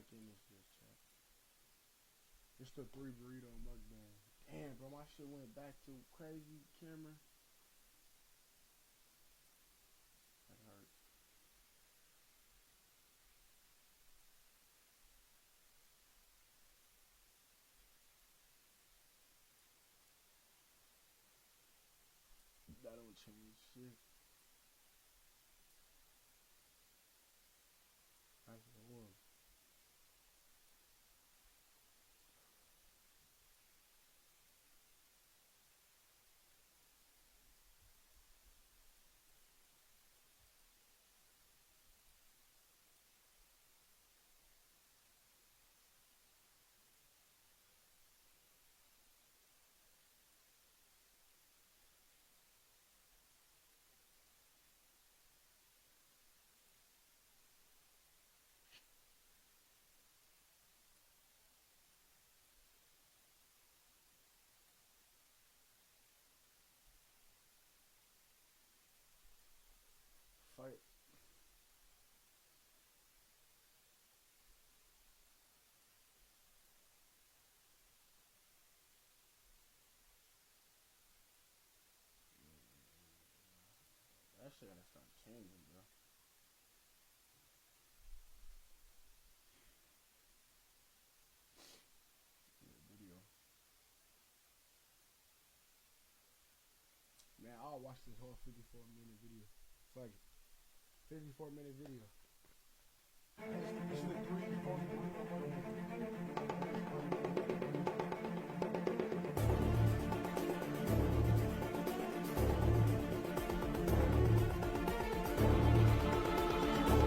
like in this bitch, chat. It's the 3 burrito mukbang. Damn, bro, my shit went back to crazy camera. That hurt. That don't change shit. That's the one. Fight. That shit gotta start changing, bro. Video. Man, I'll watch this whole 54-minute video. Fuck it. 54-minute video. It's the 3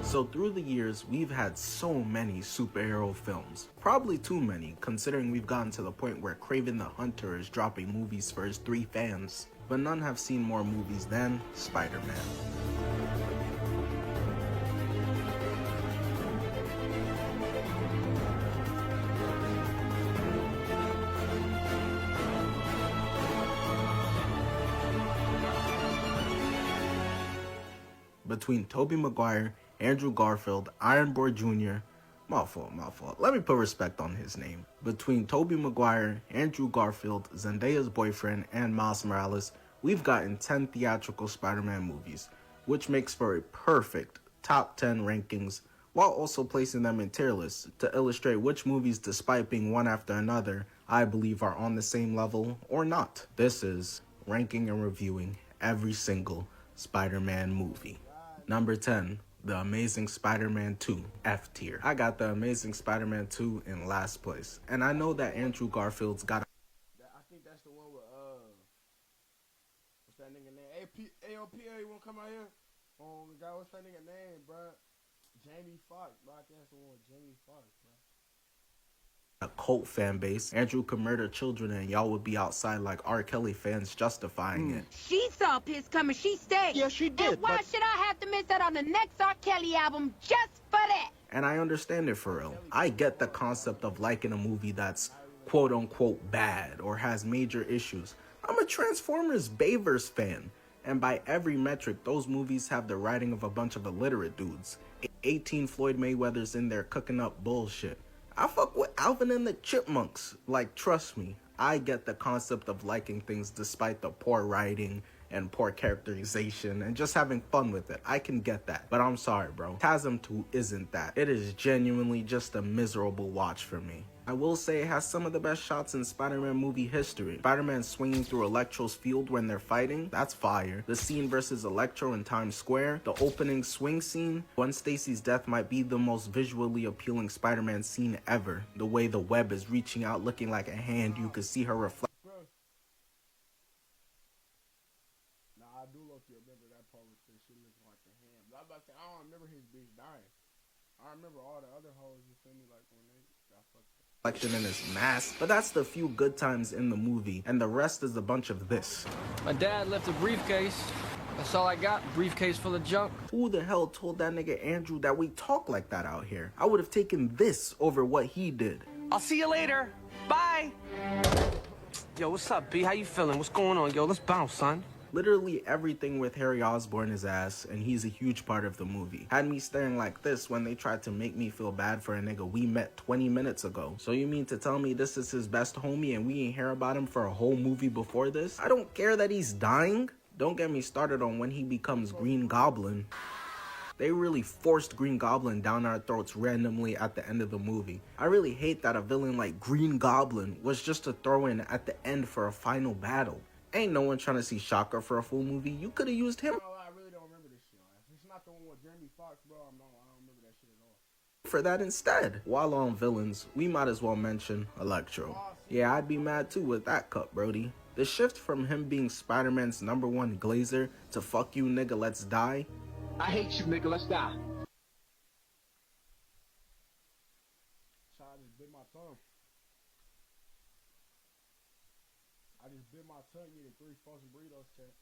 So through the years, we've had so many superhero films. Probably too many, considering we've gotten to the point where Kraven the Hunter is dropping movies for his 3 fans. But none have seen more movies than Spider-Man. Between Tobey Maguire, Andrew Garfield, Iron Boy Jr., mouthful. Let me put respect on his name. Between Tobey Maguire, Andrew Garfield, Zendaya's boyfriend, and Miles Morales, we've gotten 10 theatrical Spider-Man movies, which makes for a perfect top 10 rankings, while also placing them in tier lists to illustrate which movies, despite being one after another, I believe are on the same level or not. This is ranking and reviewing every single Spider-Man movie. Number 10. The Amazing Spider-Man 2, F tier. I got The Amazing Spider-Man 2 in last place, and I know that Andrew Garfield's got I think that's the one with, what's that nigga name? AOPA, you wanna come out here? God, what's that nigga name, bro? Jamie Foxx, bro. I think that's the one with Jamie Foxx, bro. a cult fan base. Andrew could murder children and y'all would be outside like R. Kelly fans justifying it. She saw piss coming, she stayed. Yeah, she did. And why should I have to miss out on the next R. Kelly album just for that? And I understand it for real. I get the concept of liking a movie that's quote unquote bad or has major issues. I'm a Transformers Bayverse fan. And by every metric, those movies have the writing of a bunch of illiterate dudes. 18 Floyd Mayweathers in there cooking up bullshit. I fuck with Alvin and the Chipmunks. Like, trust me, I get the concept of liking things despite the poor writing and poor characterization and just having fun with it. I can get that. But I'm sorry, bro. TASM 2 isn't that. It is genuinely just a miserable watch for me. I will say it has some of the best shots in Spider-Man movie history. Spider-Man swinging through Electro's field when they're fighting, that's fire. The scene versus Electro in Times Square, the opening swing scene. Gwen Stacy's death might be the most visually appealing Spider-Man scene ever. The way the web is reaching out looking like a hand, you could see her reflect. Nah, I do look-y remember that part with the shit looking like a hand. But I was about to say, I don't remember his bitch dying. I remember all the other hoes, you feel me, like when they got fucked up. Reflection in his mask, but that's the few good times in the movie, and the rest is a bunch of this. My dad left a briefcase. That's all I got, briefcase full of junk. Who the hell told that nigga Andrew that we talk like that out here? I would have taken this over what he did. I'll see you later. Bye. Yo, what's up, B? How you feeling? What's going on? Yo, let's bounce, son. Literally everything with Harry Osborn is ass, and he's a huge part of the movie. Had me staring like this when they tried to make me feel bad for a nigga we met 20 minutes ago. So you mean to tell me this is his best homie and we ain't hear about him for a whole movie before this? I don't care that he's dying. Don't get me started on when he becomes Green Goblin. They really forced Green Goblin down our throats randomly at the end of the movie. I really hate that a villain like Green Goblin was just a throw-in at the end for a final battle. Ain't no one trying to see Shocker for a full movie. You could have used him. I really don't remember this shit. It's not the one with Jeremy Fox, bro. I don't remember that shit at all. For that instead. While on villains, we might as well mention Electro. Yeah, I'd be mad too with that cut, Brody. The shift from him being Spider-Man's #1 glazer to fuck you nigga, let's die. I hate you, nigga. Let's die. I just bit my tongue. Eating 3 frozen burritos, chat.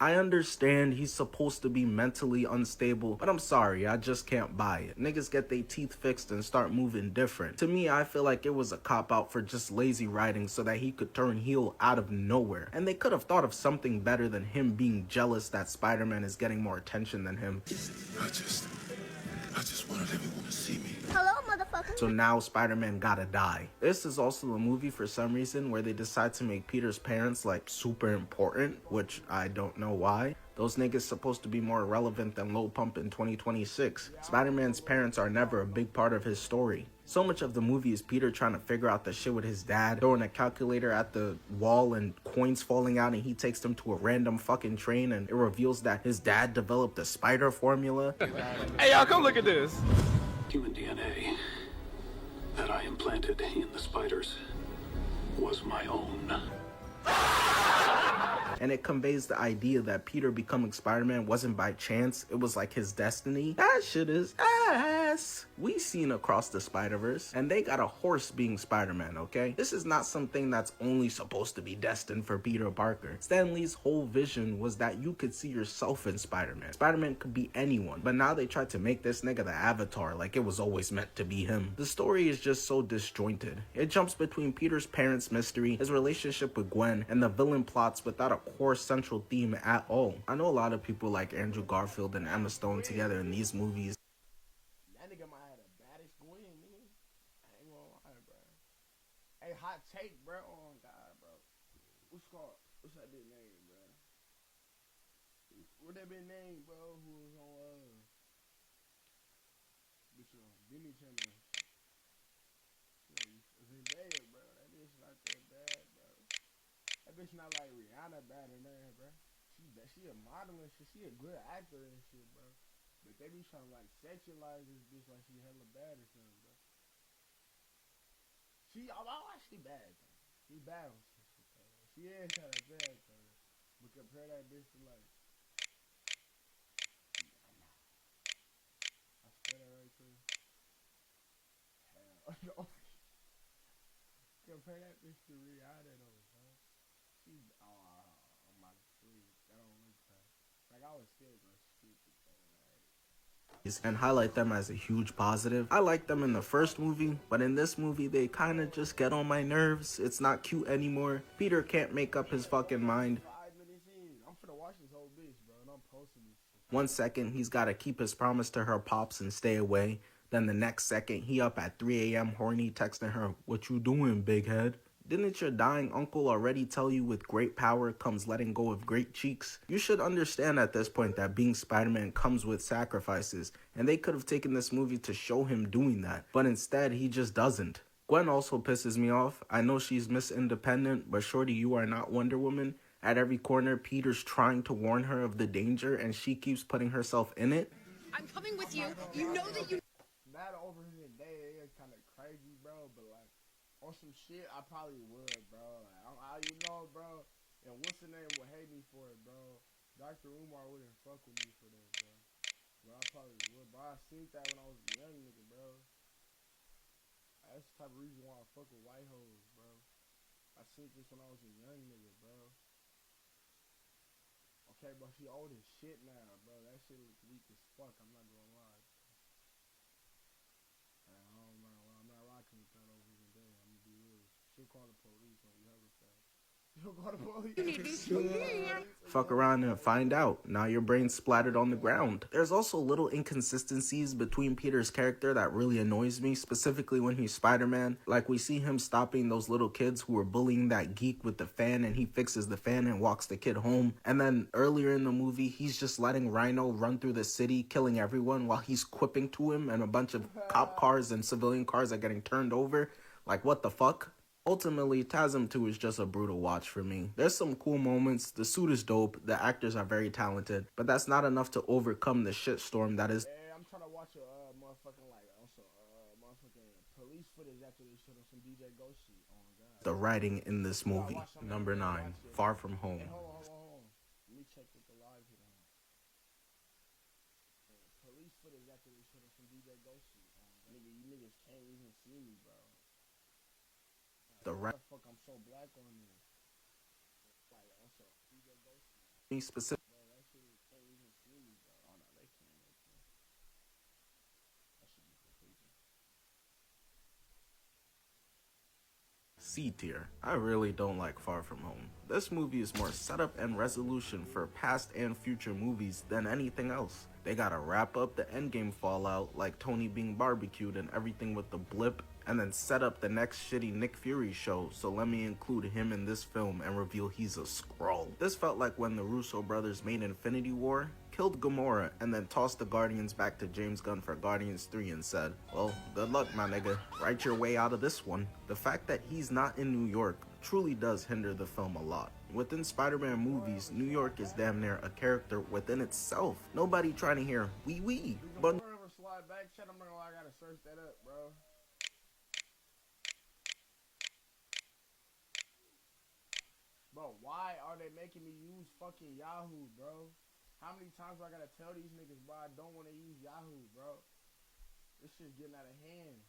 I understand he's supposed to be mentally unstable, but I'm sorry, I just can't buy it. Niggas get their teeth fixed and start moving different. To me, I feel like it was a cop-out for just lazy writing so that he could turn heel out of nowhere. And they could have thought of something better than him being jealous that Spider-Man is getting more attention than him. I just wanted everyone to see me. Hello, motherfucker. So now Spider-Man gotta die. This is also a movie for some reason where they decide to make Peter's parents like super important, which I don't know why. Those niggas supposed to be more relevant than Lil Pump in 2026. Spider-Man's parents are never a big part of his story. So much of the movie is Peter trying to figure out the shit with his dad, throwing a calculator at the wall and coins falling out, and he takes them to a random fucking train and it reveals that his dad developed the spider formula. Hey, y'all, come look at this. Human DNA that I implanted in the spiders was my own. And it conveys the idea that Peter becoming Spider-Man wasn't by chance, it was like his destiny. That shit is ass. We seen Across the Spider-Verse, and they got a horse being Spider-Man, okay? This is not something that's only supposed to be destined for Peter Parker. Stan Lee's whole vision was that you could see yourself in Spider-Man. Spider-Man could be anyone, but now they tried to make this nigga the Avatar like it was always meant to be him. The story is just so disjointed. It jumps between Peter's parents' mystery, his relationship with Gwen, and the villain plots without a core central theme at all. I know a lot of people like Andrew Garfield and Emma Stone together in these movies. That nigga might have the baddest Gwen, nigga. I ain't gonna lie, bro. Hey, hot take, bro. Oh God, bro. What's that bitch name, bro? What that bitch name, bro? Who was on bitch on Disney Channel? Zendaya, bro. That bitch not that bad, bro. That bitch not like Rihanna bad in there, bro. She a model and shit. She a good actor and shit, bro. But they be trying to like sexualize this bitch like she hella bad or something, bro. She bad, though. She bad on some shit, though. She is kind of bad, though. But compare that bitch to like, I spell that right to hell no. Compare that bitch to Rihanna though, bro. I'm about to sleep. That don't look bad. Like I was still gonna speak it though, right? And highlight them as a huge positive. I liked them in the first movie, but in this movie they kind of just get on my nerves. It's not cute anymore. Peter can't make up his fucking mind. 5 minutes in, I'm finna watch this whole bitch, bro, and I'm posting this shit. 1 second he's gotta keep his promise to her pops and stay away. Then the next second he up at 3 a.m. horny texting her, "What you doing, big head?" Didn't your dying uncle already tell you with great power comes letting go of great cheeks? You should understand at this point that being Spider-Man comes with sacrifices, and they could have taken this movie to show him doing that, but instead he just doesn't. Gwen also pisses me off. I know she's Miss Independent, but shorty, you are not Wonder Woman. At every corner, Peter's trying to warn her of the danger, and she keeps putting herself in it. I'm coming with you. You know that you... That over here today is kind of crazy, bro, but like, on some shit, I probably would, bro. Like, you know, bro. And what's the name would hate me for it, bro. Dr. Umar wouldn't fuck with me for that, bro. But I probably would. But I seen that when I was a young nigga, bro. That's the type of reason why I fuck with white hoes, bro. I seen this when I was a young nigga, bro. Okay, but she old as shit now, bro. That shit look weak as fuck. I'm not gonna lie. I'm not rocking with that over here today. I'm gonna be real. She'll call the police on you hella fast. You go to police. Fuck around and find out. Now your brain's splattered on the ground. There's also little inconsistencies between Peter's character that really annoys me, specifically when he's Spider-Man. Like we see him stopping those little kids who were bullying that geek with the fan, and he fixes the fan and walks the kid home. And then earlier in the movie, he's just letting Rhino run through the city, killing everyone while he's quipping to him, and a bunch of cop cars and civilian cars are getting turned over. Like, what the fuck? Ultimately, TASM 2 is just a brutal watch for me. There's some cool moments, the suit is dope, the actors are very talented, but that's not enough to overcome the shitstorm that is. Hey, I'm trying to watch a motherfucking like also motherfucking police footage after they showed us some DJ Ghost shit. Oh my god. The writing in this movie. Number 9, Far From Home. Hey, hold on. Let me check with the live hit on. Police footage after they showed us some DJ Ghost shit. Oh my god. Nigga, you niggas can't even see me, bro. The right. Fuck, I'm so black on this. Like also DJ Ghost shit. Specific. Bro, that shit can't even see me, bro. Oh no, they can't. That should be completed. C tier. I really don't like Far From Home. This movie is more setup and resolution for past and future movies than anything else. They gotta wrap up the endgame fallout, like Tony being barbecued and everything with the blip, and then set up the next shitty Nick Fury show, so let me include him in this film and reveal he's a Skrull. This felt like when the Russo brothers made Infinity War, killed Gamora, and then tossed the Guardians back to James Gunn for Guardians 3 and said, well, good luck, my nigga. Write your way out of this one. The fact that he's not in New York truly does hinder the film a lot. Within Spider-Man movies, New York is damn near a character within itself. Nobody trying to hear wee, but slide back, chat. I'm not gonna lie, I gotta search that up, bro. Bro, why are they making me use fucking Yahoo, bro? How many times do I gotta tell these niggas, bro, I don't want to use Yahoo, bro? This shit's getting out of hand.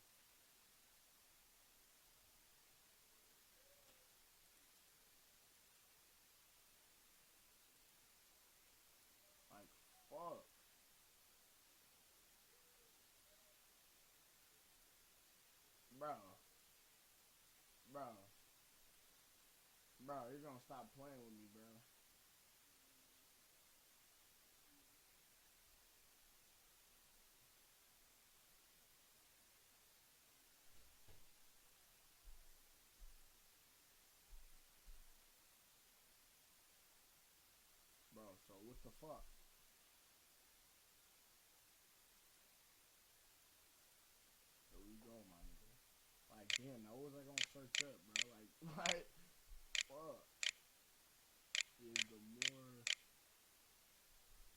Like, fuck. Bro, you're gonna stop playing with me, bro. Bro, so what the fuck? Here we go, my nigga. Like, damn, now what was I gonna search up, bro? Like, fuck. Is the more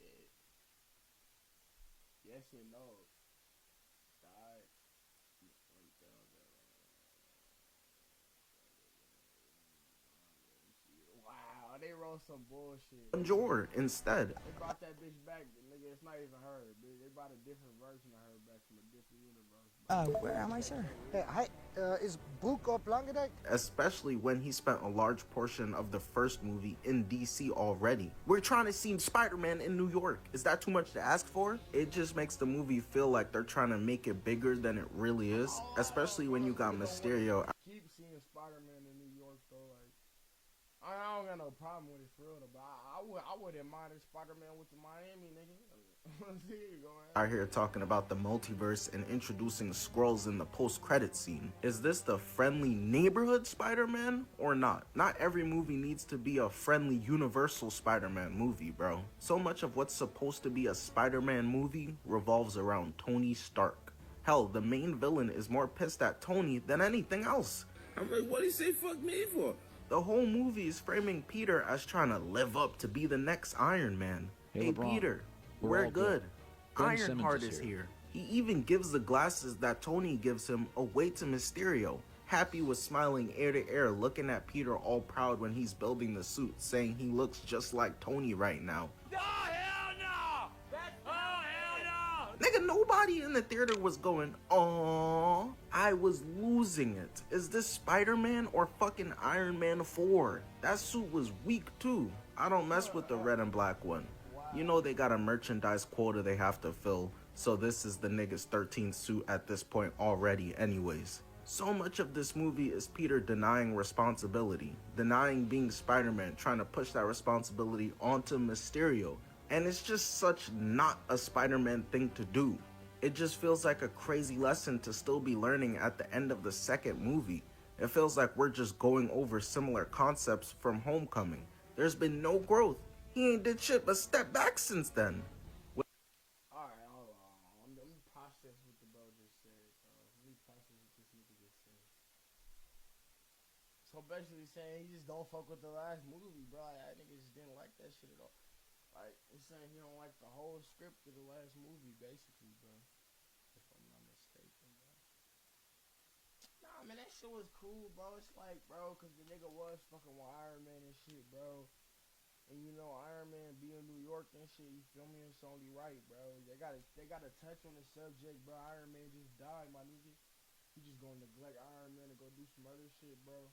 it. Yes and no. Die. Wow, they wrote some bullshit. Bonjour instead. They brought that bitch back, nigga. It's not even her, bitch. They brought a different version of her back from a different universe. Where am I, sir? Hi, is Book up longer day? Especially when he spent a large portion of the first movie in DC already. We're trying to see Spider-Man in New York. Is that too much to ask for? It just makes the movie feel like they're trying to make it bigger than it really is. Especially when you got Mysterio. Keep seeing Spider-Man in New York, though. Like, I don't got no problem with it for real, but I wouldn't mind if Spider-Man went to Miami, nigga. Out here talking about the multiverse and introducing Skrulls in the post-credit scene. Is this the friendly neighborhood Spider-Man or not? Not every movie needs to be a friendly universal Spider-Man movie, bro. So much of what's supposed to be a Spider-Man movie revolves around Tony Stark. Hell, the main villain is more pissed at Tony than anything else. I'm like, what'd he say fuck me for? The whole movie is framing Peter as trying to live up to be the next Iron Man. Hey LeBron, Peter, we're good. Ironheart is here. He even gives the glasses that Tony gives him away to Mysterio. Happy was smiling ear to ear, looking at Peter all proud when he's building the suit, saying he looks just like Tony right now. Oh, hell no! Oh, hell no! Nigga, nobody in the theater was going, aww. I was losing it. Is this Spider-Man or fucking Iron Man 4? That suit was weak too. I don't mess with the red and black one. You know they got a merchandise quota they have to fill, so this is the nigga's 13th suit at this point already anyways. So much of this movie is Peter denying responsibility, denying being Spider-Man, trying to push that responsibility onto Mysterio. And it's just such not a Spider-Man thing to do. It just feels like a crazy lesson to still be learning at the end of the second movie. It feels like we're just going over similar concepts from Homecoming. There's been no growth. He ain't did shit but step back since then. Alright, hold on. Let me process what the bro just said, bro. Let me process what this nigga just said. So basically saying he just don't fuck with the last movie, bro. Like, that nigga just didn't like that shit at all. Like, he's saying he don't like the whole script of the last movie, basically, bro. If I'm not mistaken, bro. Nah, man, that shit was cool, bro. It's like, bro, cause the nigga was fucking with Iron Man and shit, bro. And you know, Iron Man be in New York and shit, you feel me? It's only right, bro. They gotta touch on the subject, bro. Iron Man just died, my nigga. He just gonna neglect Iron Man and go do some other shit, bro.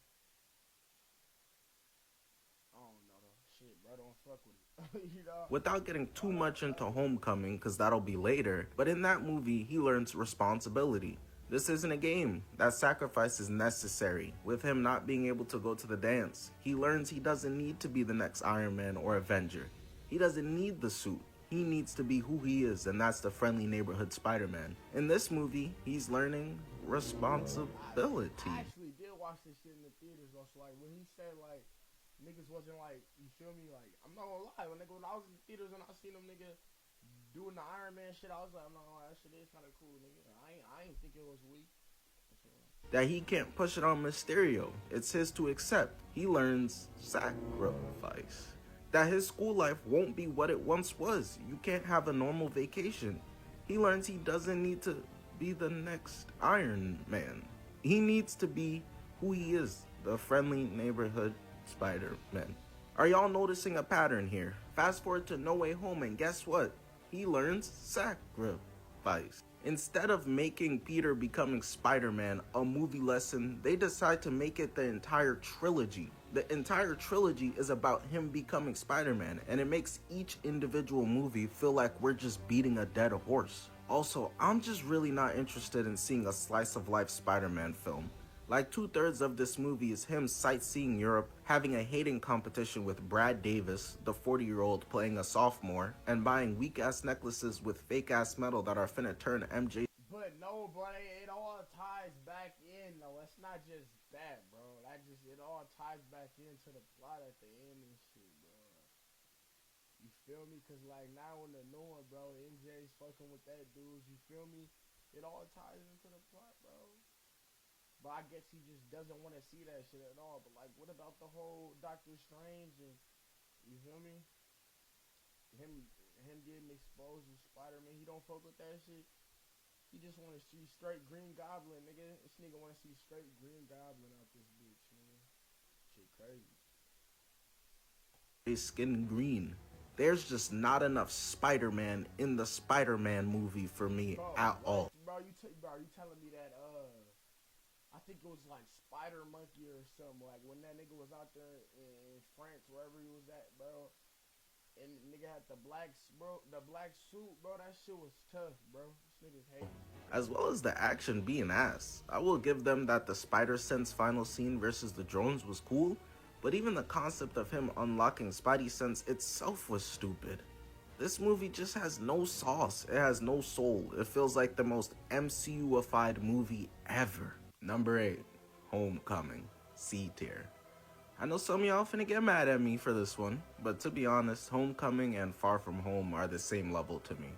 I don't know though. Shit, bro, don't fuck with it. You know? Without getting too much into Homecoming, cause that'll be later, but in that movie, he learns responsibility. This isn't a game. That sacrifice is necessary. With him not being able to go to the dance, he learns he doesn't need to be the next Iron Man or Avenger. He doesn't need the suit. He needs to be who he is, and that's the friendly neighborhood Spider-Man. In this movie, he's learning responsibility. I actually did watch this shit in the theaters, though. So, like, when he said, like, niggas wasn't, like, you feel me? Like, I'm not gonna lie. When I was in the theaters and I seen them nigga doing the Iron Man shit, I was like, I'm not gonna lie, that shit is kind of cool, nigga. I ain't think it was weak. That he can't push it on Mysterio. It's his to accept. He learns sacrifice. That his school life won't be what it once was. You can't have a normal vacation. He learns he doesn't need to be the next Iron Man. He needs to be who he is, the friendly neighborhood Spider-Man. Are y'all noticing a pattern here? Fast forward to No Way Home and guess what? He learns sacrifice. Instead of making Peter becoming Spider-Man a movie lesson, they decide to make it the entire trilogy. The entire trilogy is about him becoming Spider-Man, and it makes each individual movie feel like we're just beating a dead horse. Also, I'm just really not interested in seeing a slice of life Spider-Man film. Like 2/3 of this movie is him sightseeing Europe, having a hating competition with Brad Davis, the 40-year-old playing a sophomore, and buying weak-ass necklaces with fake-ass metal that are finna turn MJ. But no, bro, it all ties back in, though. It's not just that, bro. It all ties back into the plot at the end and shit, bro. You feel me? Cause like now in the new one, bro, MJ's fucking with that dude. You feel me? It all ties into the plot, bro. But I guess he just doesn't want to see that shit at all. But like, what about the whole Doctor Strange and you feel me? Him getting exposed as Spider-Man. He don't fuck with that shit. He just want to see straight Green Goblin, nigga. This nigga want to see straight Green Goblin out this bitch, nigga. Shit crazy. Skin green. There's just not enough Spider-Man in the Spider-Man movie for me at all. Bro, you telling me that I think it was like Spider Monkey or something. Like when that nigga was out there in France, wherever he was at, bro. And nigga had the black suit, bro. That shit was tough, bro. This nigga's hate. As well as the action being ass. I will give them that the Spider-Sense final scene versus the drones was cool, but even the concept of him unlocking Spidey Sense itself was stupid. This movie just has no sauce. It has no soul. It feels like the most MCU-ified movie ever. Number 8, Homecoming, C tier. I know some of y'all finna get mad at me for this one, but to be honest, Homecoming and Far From Home are the same level to me.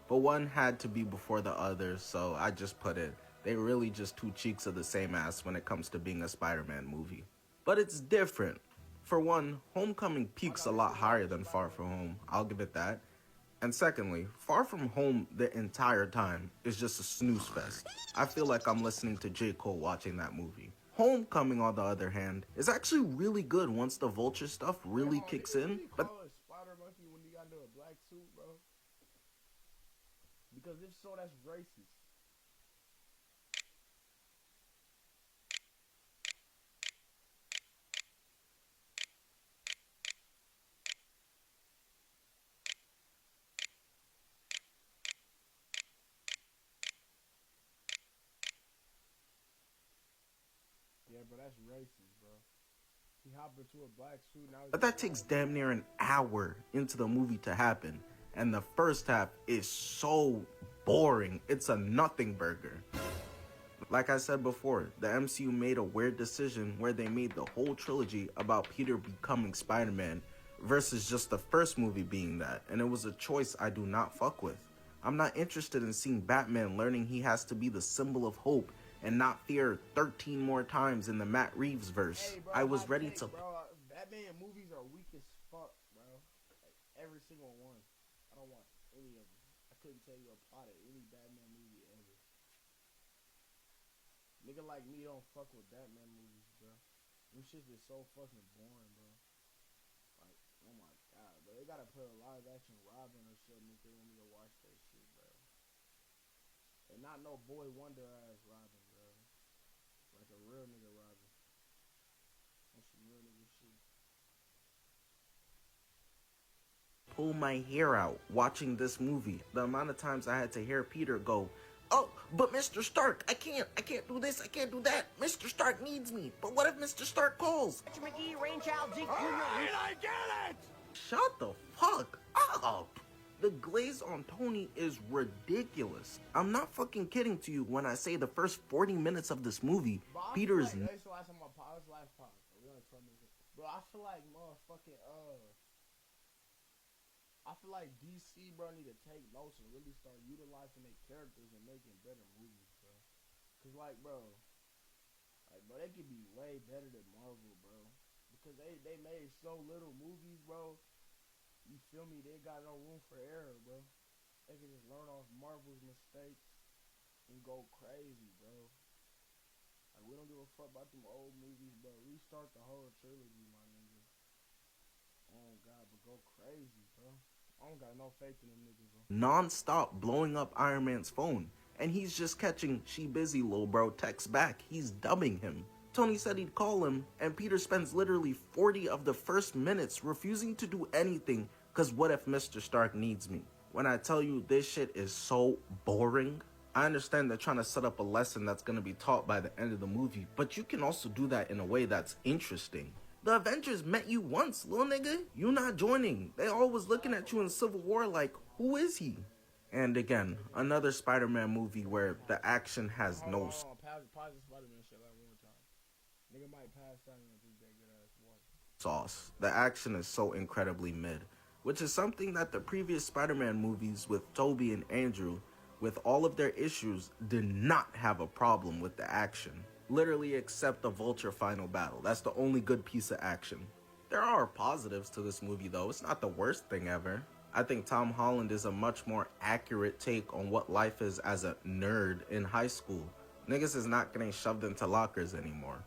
But one had to be before the other, so I just put it. They really just two cheeks of the same ass when it comes to being a Spider-Man movie. But it's different. For one, Homecoming peaks a lot higher than Far From Home, I'll give it that. And secondly, Far From Home the entire time is just a snooze fest. I feel like I'm listening to J. Cole watching that movie. Homecoming, on the other hand, is actually really good once the Vulture stuff really kicks in. But Spider Monkey when you got into a black suit, bro. Because if so, that's racist. bro, that's racist, bro. He hopped into a black suit. Now But that takes damn near an hour into the movie to happen. And the first half is so boring. It's a nothing burger. Like I said before, the MCU made a weird decision where they made the whole trilogy about Peter becoming Spider-Man versus just the first movie being that. And it was a choice I do not fuck with. I'm not interested in seeing Batman learning he has to be the symbol of hope and not fear 13 more times in the Matt Reeves verse. Hey, bro, I was ready to... Bro, Batman movies are weak as fuck, bro. Like, every single one. I don't watch any of them. I couldn't tell you a plot of any Batman movie ever. Nigga like me don't fuck with Batman movies, bro. Them shit is so fucking boring, bro. Like, oh my god, bro. They gotta put a live action Robin or something if they want me to watch that shit, bro. And not no boy wonder ass Robin, bro. Like a real nigga Robin. On some real nigga shit. Pull my hair out watching this movie. The amount of times I had to hear Peter go, "Oh, but Mr. Stark, I can't do this, I can't do that. Mr. Stark needs me. But what if Mr. Stark calls?" McGee, Rainchild, Zeke Jr. I get it! Shut the fuck up. The glaze on Tony is ridiculous. I'm not fucking kidding to you when I say the first 40 minutes of this movie, Peter is... That's the last time I paused, last pause. Bro, I feel like motherfucking, I feel like DC, bro, need to take notes and really start utilizing their characters and making better movies, bro. Cause like, bro, they could be way better than Marvel, bro. Because they made so little movies, bro. You feel me? They got no room for error, bro. They can just learn off Marvel's mistakes and go crazy, bro. Like, we don't give a fuck about them old movies, bro. Restart the whole trilogy, my nigga. Oh, God, but go crazy, bro. I don't got no faith in them niggas, bro. Non-stop blowing up Iron Man's phone. And he's just catching "she busy, lil bro" text back. He's dubbing him. Tony said he'd call him, and Peter spends literally 40 of the first minutes refusing to do anything, cause what if Mr. Stark needs me? When I tell you this shit is so boring, I understand they're trying to set up a lesson that's gonna be taught by the end of the movie, but you can also do that in a way that's interesting. The Avengers met you once, little nigga. You not joining. They always looking at you in Civil War like, who is he? And again, another Spider-Man movie where the action has no... Pause the Spider-Man shit like one more time. Nigga might pass out and drink that good ass water. Sauce. The action is so incredibly mid, which is something that the previous Spider-Man movies with Tobey and Andrew, with all of their issues, did not have a problem with the action. Literally except the Vulture final battle. That's the only good piece of action. There are positives to this movie though. It's not the worst thing ever. I think Tom Holland is a much more accurate take on what life is as a nerd in high school. Niggas is not getting shoved into lockers anymore.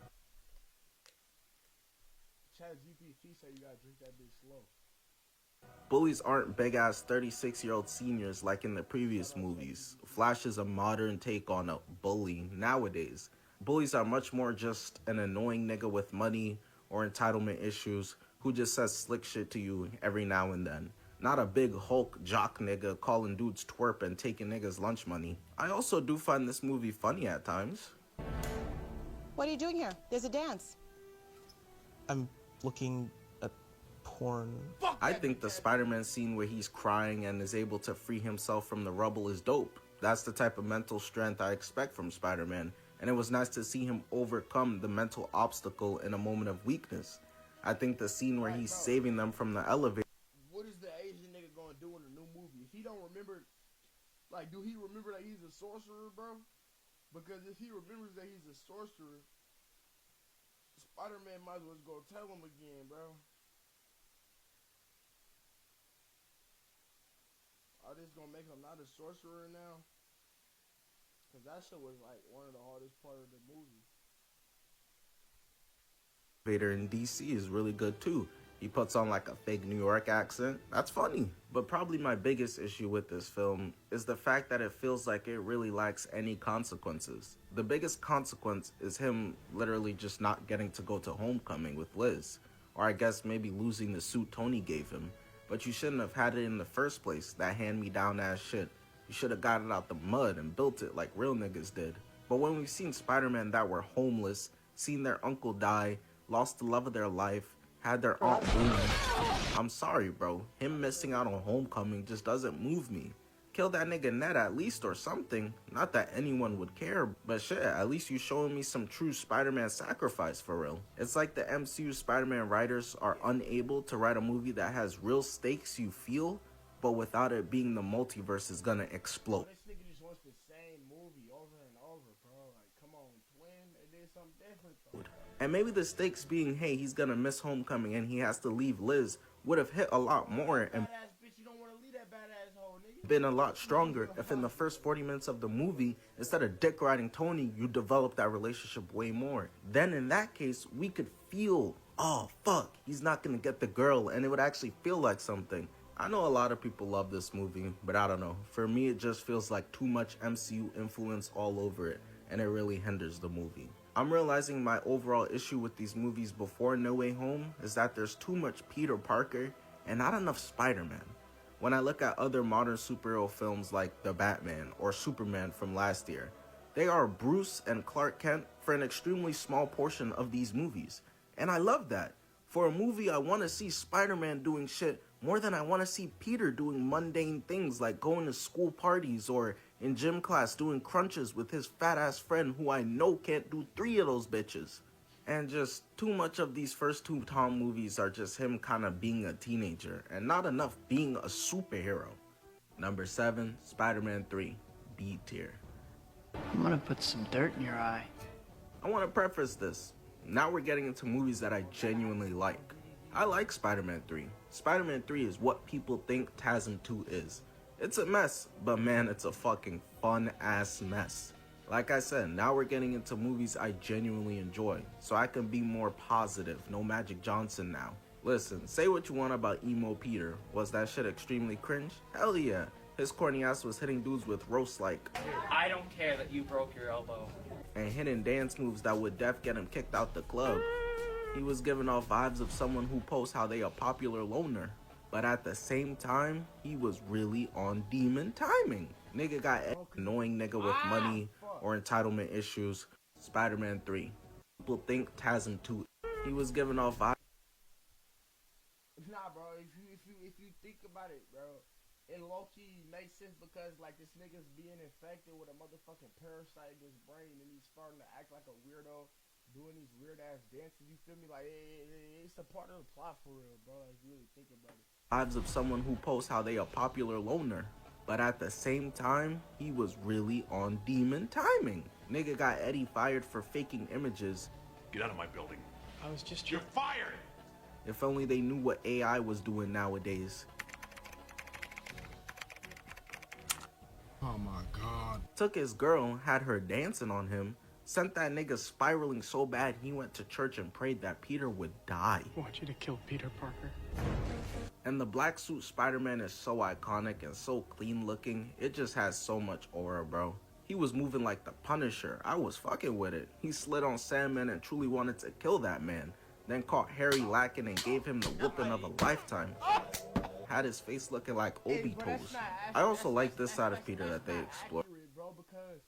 ChatGPT say you gotta drink that bitch slow. Bullies aren't big-ass 36-year-old seniors like in the previous movies. Flash is a modern take on a bully nowadays. Bullies are much more just an annoying nigga with money or entitlement issues who just says slick shit to you every now and then. Not a big Hulk jock nigga calling dudes twerp and taking niggas lunch money. I also do find this movie funny at times. What are you doing here? There's a dance. I'm looking at porn. I think the Spider-Man scene where he's crying and is able to free himself from the rubble is dope. That's the type of mental strength I expect from Spider-Man, and it was nice to see him overcome the mental obstacle in a moment of weakness. I think the scene where he's saving them from the elevator... What is the Asian nigga gonna do in a new movie? If he don't remember, like, do he remember that he's a sorcerer, bro? Because if he remembers that he's a sorcerer, Spider-Man might as well go tell him again, bro. Are they just gonna make him not a sorcerer now? Cause that shit was like one of the hardest part of the movie. Vader in DC is really good too. He puts on like a fake New York accent. That's funny. But probably my biggest issue with this film is the fact that it feels like it really lacks any consequences. The biggest consequence is him literally just not getting to go to homecoming with Liz. Or I guess maybe losing the suit Tony gave him. But you shouldn't have had it in the first place, that hand-me-down ass shit. You should have got it out the mud and built it like real niggas did. But when we've seen Spider-Man that were homeless, seen their uncle die, lost the love of their life, had their aunt boom. I'm sorry, bro. Him missing out on Homecoming just doesn't move me. Kill that nigga Ned at least or something. Not that anyone would care, but shit, at least you showing me some true Spider-Man sacrifice for real. It's like the MCU Spider-Man writers are unable to write a movie that has real stakes you feel, but without it being the multiverse is gonna explode. This nigga just wants the same movie over and over, bro. Like, come on, twin. They did something different, though. And maybe the stakes being, hey, he's gonna miss Homecoming and he has to leave Liz would have hit a lot more and been a lot stronger if in the first 40 minutes of the movie, instead of dick riding Tony, you develop that relationship way more. Then in that case, we could feel, oh fuck, he's not gonna get the girl, and it would actually feel like something. I know a lot of people love this movie, but I don't know. For me, it just feels like too much MCU influence all over it, and it really hinders the movie. I'm realizing my overall issue with these movies before No Way Home is that there's too much Peter Parker and not enough Spider-Man. When I look at other modern superhero films like The Batman or Superman from last year, they are Bruce and Clark Kent for an extremely small portion of these movies. And I love that. For a movie, I want to see Spider-Man doing shit more than I want to see Peter doing mundane things like going to school parties or in gym class doing crunches with his fat ass friend who I know can't do 3 of those bitches. And just too much of these first 2 Tom movies are just him kind of being a teenager and not enough being a superhero. Number 7, Spider-Man 3, B tier. I'm gonna put some dirt in your eye. I want to preface this. Now we're getting into movies that I genuinely like. I like Spider-Man 3. Spider-Man 3 is what people think TASM 2 is. It's a mess, but man, it's a fucking fun ass mess. Like I said, now we're getting into movies I genuinely enjoy, so I can be more positive, no Magic Johnson now. Listen, say what you want about emo Peter. Was that shit extremely cringe? Hell yeah. His corny ass was hitting dudes with roast like, I don't care that you broke your elbow. And hitting dance moves that would def get him kicked out the club. He was giving off vibes of someone who posts how they a popular loner. But at the same time, he was really on demon timing. Nigga got annoying nigga with money or entitlement issues. Spider-Man 3. People think TASM 2. He was giving off vibes. Nah, bro. If you think about it, bro, it low-key makes sense because like this nigga's being infected with a motherfucking parasite in his brain and he's starting to act like a weirdo, doing these weird ass dances. You feel me? Like it's a part of the plot for real, bro. If you really think about it. Vibes of someone who posts how they a popular loner. But at the same time, he was really on demon timing. Nigga got Eddie fired for faking images. Get out of my building. I was just... You're fired! If only they knew what AI was doing nowadays. Oh my god. Took his girl, had her dancing on him, sent that nigga spiraling so bad he went to church and prayed that Peter would die. I want you to kill Peter Parker. And the black suit Spider-Man is so iconic and so clean looking, it just has so much aura, bro. He was moving like the Punisher. I was fucking with it. He slid on Sandman and truly wanted to kill that man. Then caught Harry lacking and gave him the whooping of a lifetime. Had his face looking like Obito's. I also like this side of Peter that they explore. Bro, because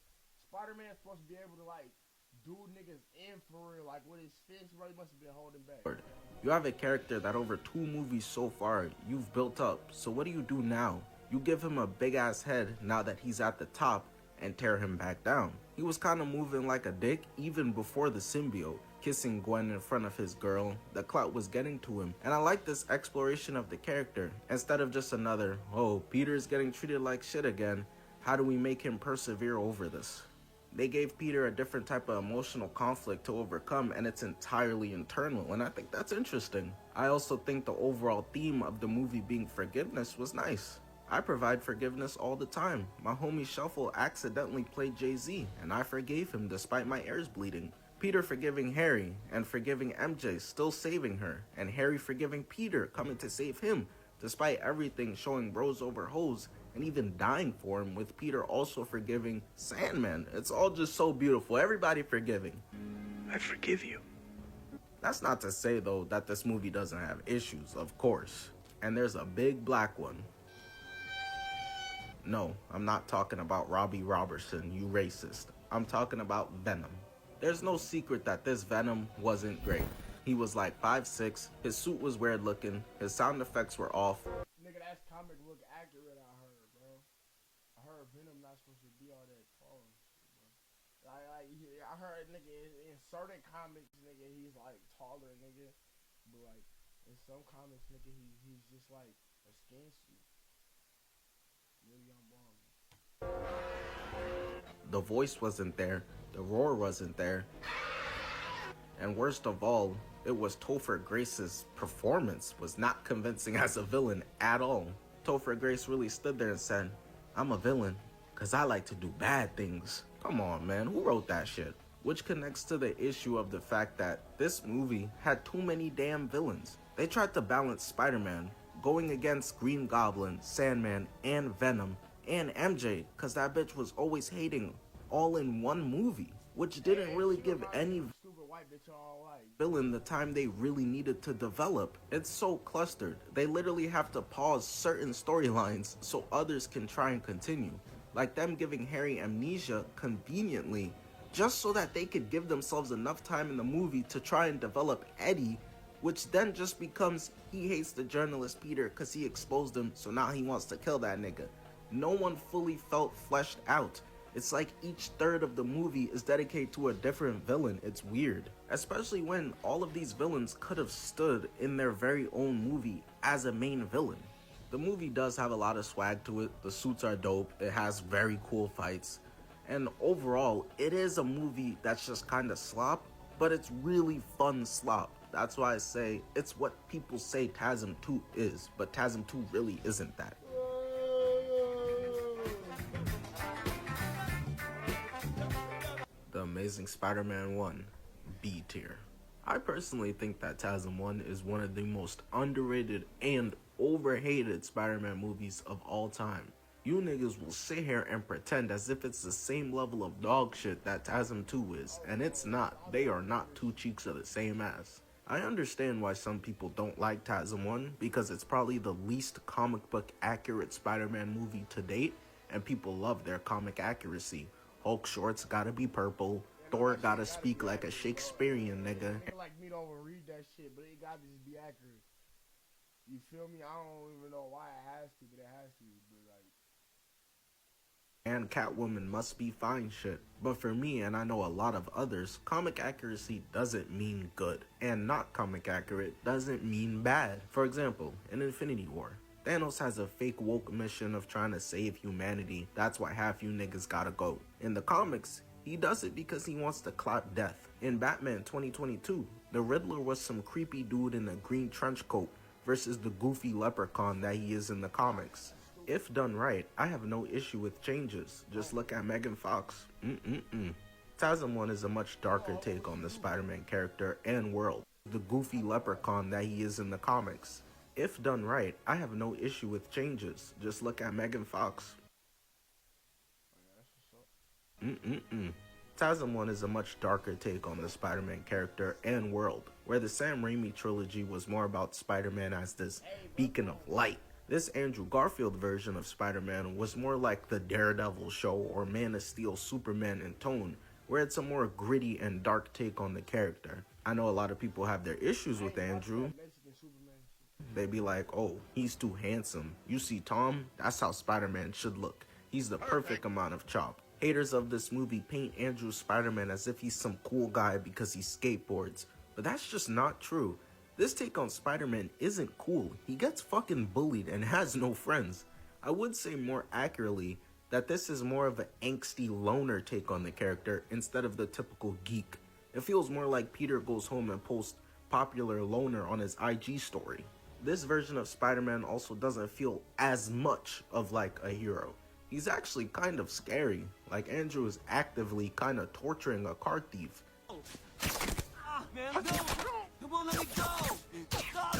Spider-Man's supposed to be able to like do niggas in for real, like with his fist, bro. He must have been holding back. You have a character that over 2 movies so far you've built up, so what do you do now? You give him a big ass head now that he's at the top and tear him back down. He was kind of moving like a dick even before the symbiote, kissing Gwen in front of his girl. The clout was getting to him, and I like this exploration of the character. Instead of just another, oh, Peter's getting treated like shit again, how do we make him persevere over this? They gave Peter a different type of emotional conflict to overcome, and it's entirely internal, and I think that's interesting. I also think the overall theme of the movie being forgiveness was nice. I provide forgiveness all the time. My homie Shuffle accidentally played Jay-Z, and I forgave him despite my ears bleeding. Peter forgiving Harry, and forgiving MJ, still saving her, and Harry forgiving Peter, coming to save him, despite everything showing bros over hoes, and even dying for him, with Peter also forgiving Sandman. It's all just so beautiful. Everybody forgiving. I forgive you. That's not to say, though, that this movie doesn't have issues, of course. And there's a big black one. No, I'm not talking about Robbie Robertson, you racist. I'm talking about Venom. There's no secret that this Venom wasn't great. He was like 5'6", his suit was weird looking, his sound effects were off. Nigga, that's comic book accurate, I heard, bro. I heard Venom not supposed to be all that tall and shit, bro. I heard, nigga, in certain comics, nigga, he's like taller, nigga. But like, in some comics, nigga, he's just like a skin suit. Really on bomb. The voice wasn't there, the roar wasn't there. And worst of all, it was Topher Grace's performance was not convincing as a villain at all. Topher Grace really stood there and said, I'm a villain, cause I like to do bad things. Come on, man, who wrote that shit? Which connects to the issue of the fact that this movie had too many damn villains. They tried to balance Spider-Man, going against Green Goblin, Sandman, and Venom, and MJ, cause that bitch was always hating all in one movie, which didn't really give any villain the time they really needed to develop. It's so clustered. They literally have to pause certain storylines so others can try and continue. Like them giving Harry amnesia conveniently, just so that they could give themselves enough time in the movie to try and develop Eddie, which then just becomes he hates the journalist Peter because he exposed him, so now he wants to kill that nigga. No one fully felt fleshed out. It's like each third of the movie is dedicated to a different villain. It's weird. Especially when all of these villains could have stood in their very own movie as a main villain. The movie does have a lot of swag to it. The suits are dope. It has very cool fights. And overall, it is a movie that's just kind of slop, but it's really fun slop. That's why I say it's what people say TASM 2 is, but TASM 2 really isn't that. The Amazing Spider-Man 1, B tier. I personally think that TASM 1 is one of the most underrated and overhated Spider-Man movies of all time. You niggas will sit here and pretend as if it's the same level of dog shit that TASM 2 is, and it's not. They are not two cheeks of the same ass. I understand why some people don't like TASM 1, because it's probably the least comic book accurate Spider-Man movie to date, and people love their comic accuracy. Hulk shorts gotta be purple, Thor gotta speak like a Shakespearean nigga. Like me don't read that shit, but it gotta just be accurate. You feel me? I don't even know why it has to, but it has to. But like, and Catwoman must be fine shit. But for me, and I know a lot of others, comic accuracy doesn't mean good, and not comic accurate doesn't mean bad. For example, in Infinity War, Thanos has a fake woke mission of trying to save humanity. That's why half you niggas gotta go. In the comics, he does it because he wants to clap death. In Batman 2022, the Riddler was some creepy dude in a green trench coat versus the goofy leprechaun that he is in the comics. If done right, I have no issue with changes. Just look at Megan Fox. TASM 1 is a much darker take on the Spider-Man character and world. The goofy leprechaun that he is in the comics. If done right, I have no issue with changes. Just look at Megan Fox. TASM 1 is a much darker take on the Spider-Man character and world, where the Sam Raimi trilogy was more about Spider-Man as this beacon of light. This Andrew Garfield version of Spider-Man was more like the Daredevil show or Man of Steel Superman in tone, where it's a more gritty and dark take on the character. I know a lot of people have their issues with Andrew. They be like, oh, he's too handsome. You see Tom? That's how Spider-Man should look. He's the perfect amount of chop. Haters of this movie paint Andrew Spider-Man as if he's some cool guy because he skateboards. But that's just not true. This take on Spider-Man isn't cool. He gets fucking bullied and has no friends. I would say more accurately that this is more of an angsty loner take on the character instead of the typical geek. It feels more like Peter goes home and posts popular loner on his IG story. This version of Spider-Man also doesn't feel as much of like a hero. He's actually kind of scary, like Andrew is actively kind of torturing a car thief. Man, no! Come on, let me go! Stop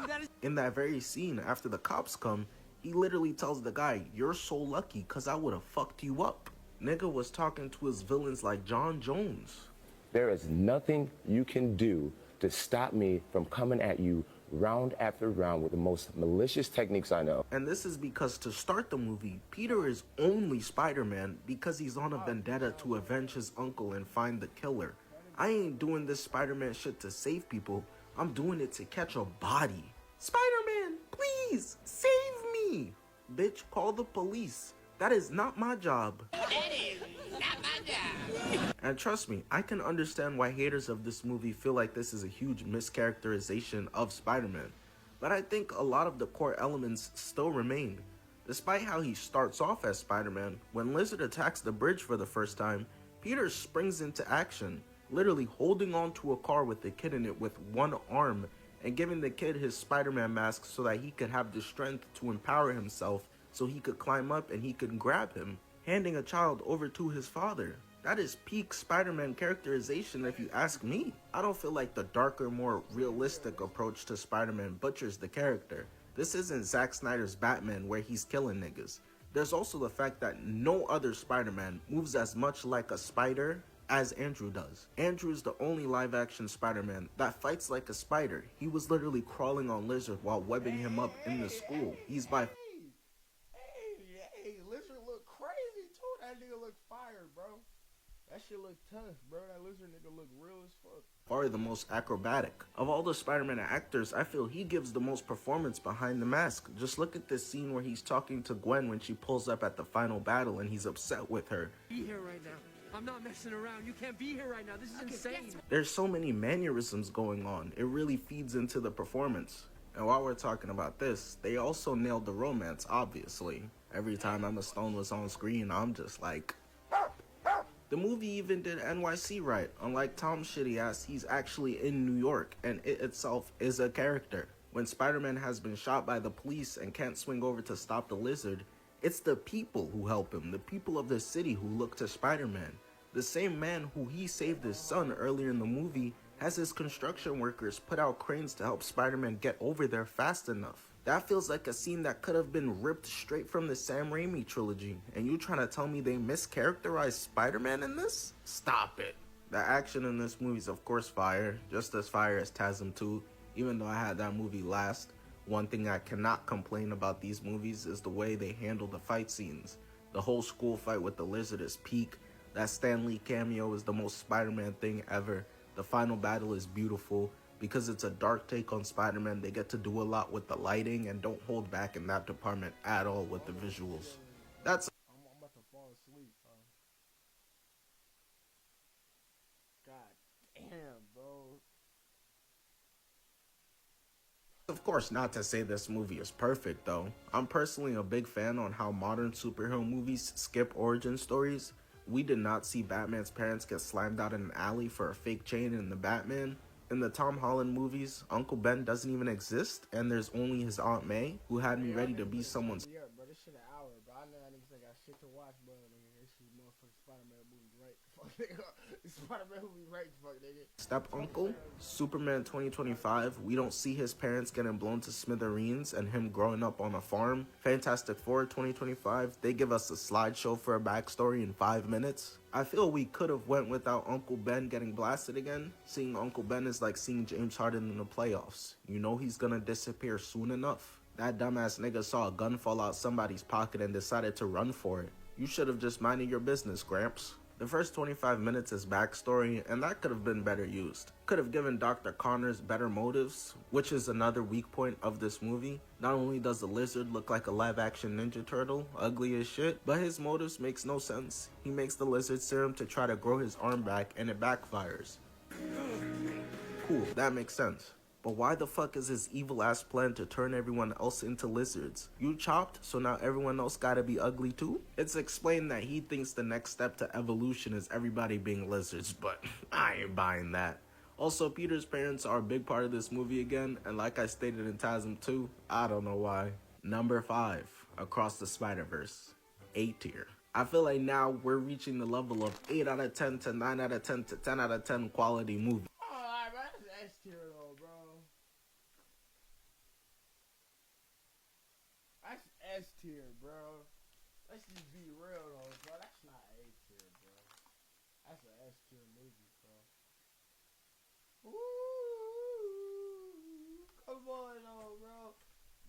it! In that very scene, after the cops come, he literally tells the guy, you're so lucky cause I would've fucked you up. Nigga was talking to his villains like John Jones. There is nothing you can do to stop me from coming at you round after round with the most malicious techniques I know. And this is because to start the movie, Peter is only Spider-Man because he's on a vendetta to avenge his uncle and find the killer. I ain't doing this Spider-Man shit to save people. I'm doing it to catch a body. Spider-Man, please, save me! Bitch, call the police. That is not my job. That is not my job. And trust me, I can understand why haters of this movie feel like this is a huge mischaracterization of Spider-Man. But I think a lot of the core elements still remain. Despite how he starts off as Spider-Man, when Lizard attacks the bridge for the first time, Peter springs into action, literally holding on to a car with the kid in it with one arm and giving the kid his Spider-Man mask so that he could have the strength to empower himself so he could climb up and he could grab him, handing a child over to his father. That is peak Spider-Man characterization if you ask me. I don't feel like the darker, more realistic approach to Spider-Man butchers the character. This isn't Zack Snyder's Batman where he's killing niggas. There's also the fact that no other Spider-Man moves as much like a spider as Andrew does. Andrew is the only live-action Spider-Man that fights like a spider. He was literally crawling on Lizard while webbing him up in the school. He's by Lizard look crazy too. That nigga look fire, bro. That shit look tough, bro. That Lizard nigga look real as fuck. far the most acrobatic. Of all the Spider-Man actors, I feel he gives the most performance behind the mask. Just look at this scene where he's talking to Gwen when she pulls up at the final battle and he's upset with her. Be here right now. I'm not messing around. You can't be here right now. This is insane. There's so many mannerisms going on. It really feeds into the performance. And while we're talking about this, they also nailed the romance, obviously. Every time Emma Stone was on screen, I'm just like... The movie even did NYC right. Unlike Tom's shitty ass, he's actually in New York, and it itself is a character. When Spider-Man has been shot by the police and can't swing over to stop the Lizard, it's the people who help him, the people of the city who look to Spider-Man. The same man who he saved his son earlier in the movie has his construction workers put out cranes to help Spider-Man get over there fast enough. That feels like a scene that could have been ripped straight from the Sam Raimi trilogy, and you trying to tell me they mischaracterized Spider-Man in this? Stop it. The action in this movie is of course fire, just as fire as TASM 2, even though I had that movie last. One thing I cannot complain about these movies is the way they handle the fight scenes. The whole school fight with the Lizard is peak. That Stan Lee cameo is the most Spider-Man thing ever. The final battle is beautiful. Because it's a dark take on Spider-Man, they get to do a lot with the lighting and don't hold back in that department at all with the visuals. That's... I'm about to fall asleep, bro. God damn, bro. Of course, not to say this movie is perfect, though. I'm personally a big fan on how modern superhero movies skip origin stories. We did not see Batman's parents get slammed out in an alley for a fake chain in the Batman. In the Tom Holland movies, Uncle Ben doesn't even exist, and there's only his Aunt May, who had me ready to be someone's... Yeah, bro, this shit an hour, bro. I know that niggas ain't got shit to watch, bro. This shit motherfucking Spider-Man movie right. Fuck, nigga. Spider-Man movie right, fuck, nigga. Step-uncle, Superman 2025, we don't see his parents getting blown to smithereens and him growing up on a farm. Fantastic Four 2025, they give us a slideshow for a backstory in 5 minutes. I feel we could have went without Uncle Ben getting blasted again. Seeing Uncle Ben is like seeing James Harden in the playoffs. You know he's gonna disappear soon enough. That dumbass nigga saw a gun fall out somebody's pocket and decided to run for it. You should have just minded your business, Gramps. The first 25 minutes is backstory, and that could have been better used. Could have given Dr. Connors better motives, which is another weak point of this movie. Not only does the Lizard look like a live-action Ninja Turtle, ugly as shit, but his motives makes no sense. He makes the Lizard serum to try to grow his arm back, and it backfires. Cool, that makes sense. But why the fuck is his evil-ass plan to turn everyone else into lizards? You chopped, so now everyone else gotta be ugly too? It's explained that he thinks the next step to evolution is everybody being lizards, but I ain't buying that. Also, Peter's parents are a big part of this movie again, and like I stated in TASM 2, I don't know why. Number 5, Across the Spider-Verse, A tier. I feel like now we're reaching the level of 8 out of 10 to 9 out of 10 to 10 out of 10 quality movie. Alright, man, that's S tier though, bro. That's S tier, bro. Let's just be real though, bro. That's not A tier, bro. That's an S tier movie, bro. Ooh, come on.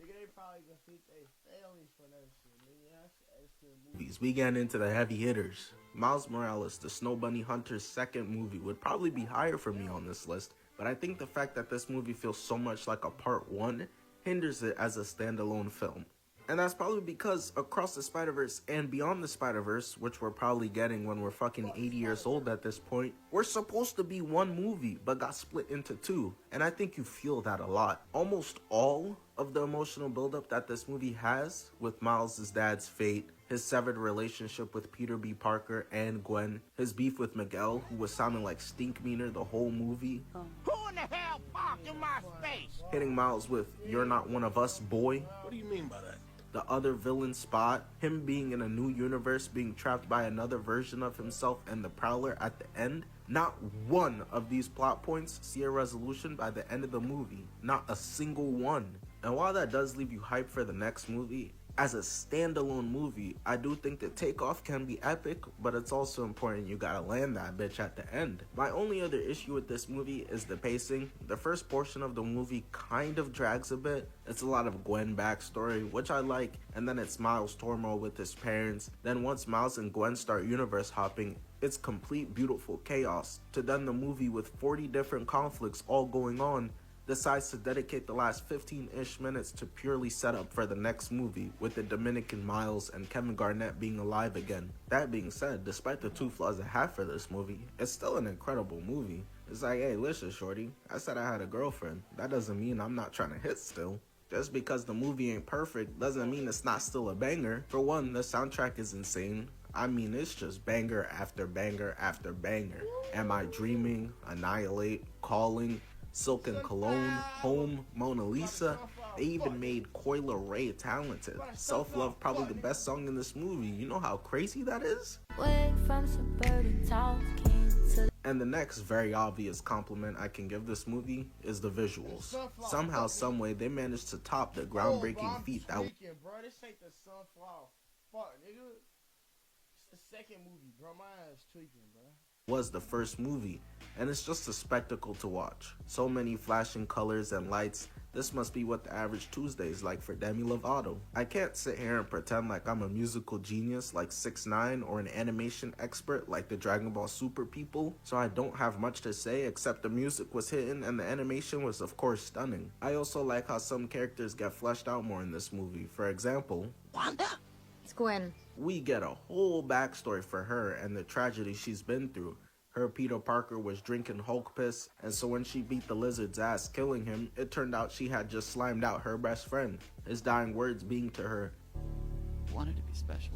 Nigga, they probably gonna feed their families for that shit, nigga. That's extra movies. We get into the heavy hitters. Miles Morales, the Snow Bunny Hunter's second movie, would probably be higher for me on this list, but I think the fact that this movie feels so much like a part 1 hinders it as a standalone film. And that's probably because Across the Spider-Verse and Beyond the Spider-Verse, which we're probably getting when we're fucking 80 years old at this point, were supposed to be one movie, but got split into two. And I think you feel that a lot. Almost all of the emotional buildup that this movie has, with Miles' dad's fate, his severed relationship with Peter B. Parker and Gwen, his beef with Miguel, who was sounding like stink meaner the whole movie. Who in the hell parked in my space? Hitting Miles with, "You're not one of us, boy." What do you mean by that? The other villain Spot, him being in a new universe, being trapped by another version of himself, and the Prowler at the end. Not one of these plot points see a resolution by the end of the movie. Not a single one. And while that does leave you hyped for the next movie, as a standalone movie, I do think the takeoff can be epic, but it's also important you gotta land that bitch at the end. My only other issue with this movie is the pacing. The first portion of the movie kind of drags a bit. It's a lot of Gwen backstory, which I like, and then it's Miles' turmoil with his parents. Then once Miles and Gwen start universe hopping, it's complete beautiful chaos. To then the movie with 40 different conflicts all going on, decides to dedicate the last 15-ish minutes to purely set up for the next movie, with the Dominican Miles and Kevin Garnett being alive again. That being said, despite the two flaws I have for this movie, it's still an incredible movie. It's like, hey, listen, shorty, I said I had a girlfriend. That doesn't mean I'm not trying to hit still. Just because the movie ain't perfect doesn't mean it's not still a banger. For one, the soundtrack is insane. I mean, it's just banger after banger after banger. Am I Dreaming, Annihilate, Calling, Silk and Cologne, Home, Mona Lisa. They even made Coyle Ray Talented. Self-Love, probably the best song in this movie. You know how crazy that is? And the next very obvious compliment I can give this movie is the visuals. Somehow, someway, they managed to top the groundbreaking feat that bro, this ain't the Sunflower. Fuck, nigga. It's the second movie, bro. My ass tweaking, bro. Was the first movie, and it's just a spectacle to watch. So many flashing colors and lights. This must be what the average Tuesday is like for Demi Lovato. I can't sit here and pretend like I'm a musical genius like 6ix9ine or an animation expert like the Dragon Ball Super people, so I don't have much to say except the music was hitting and the animation was of course stunning. I also like how some characters get fleshed out more in this movie. For example, Wanda? It's Gwen. We get a whole backstory for her and the tragedy she's been through. Her Peter Parker was drinking Hulk piss, and so when she beat the lizard's ass killing him, it turned out she had just slimed out her best friend. His dying words being to her, Wanted to be special.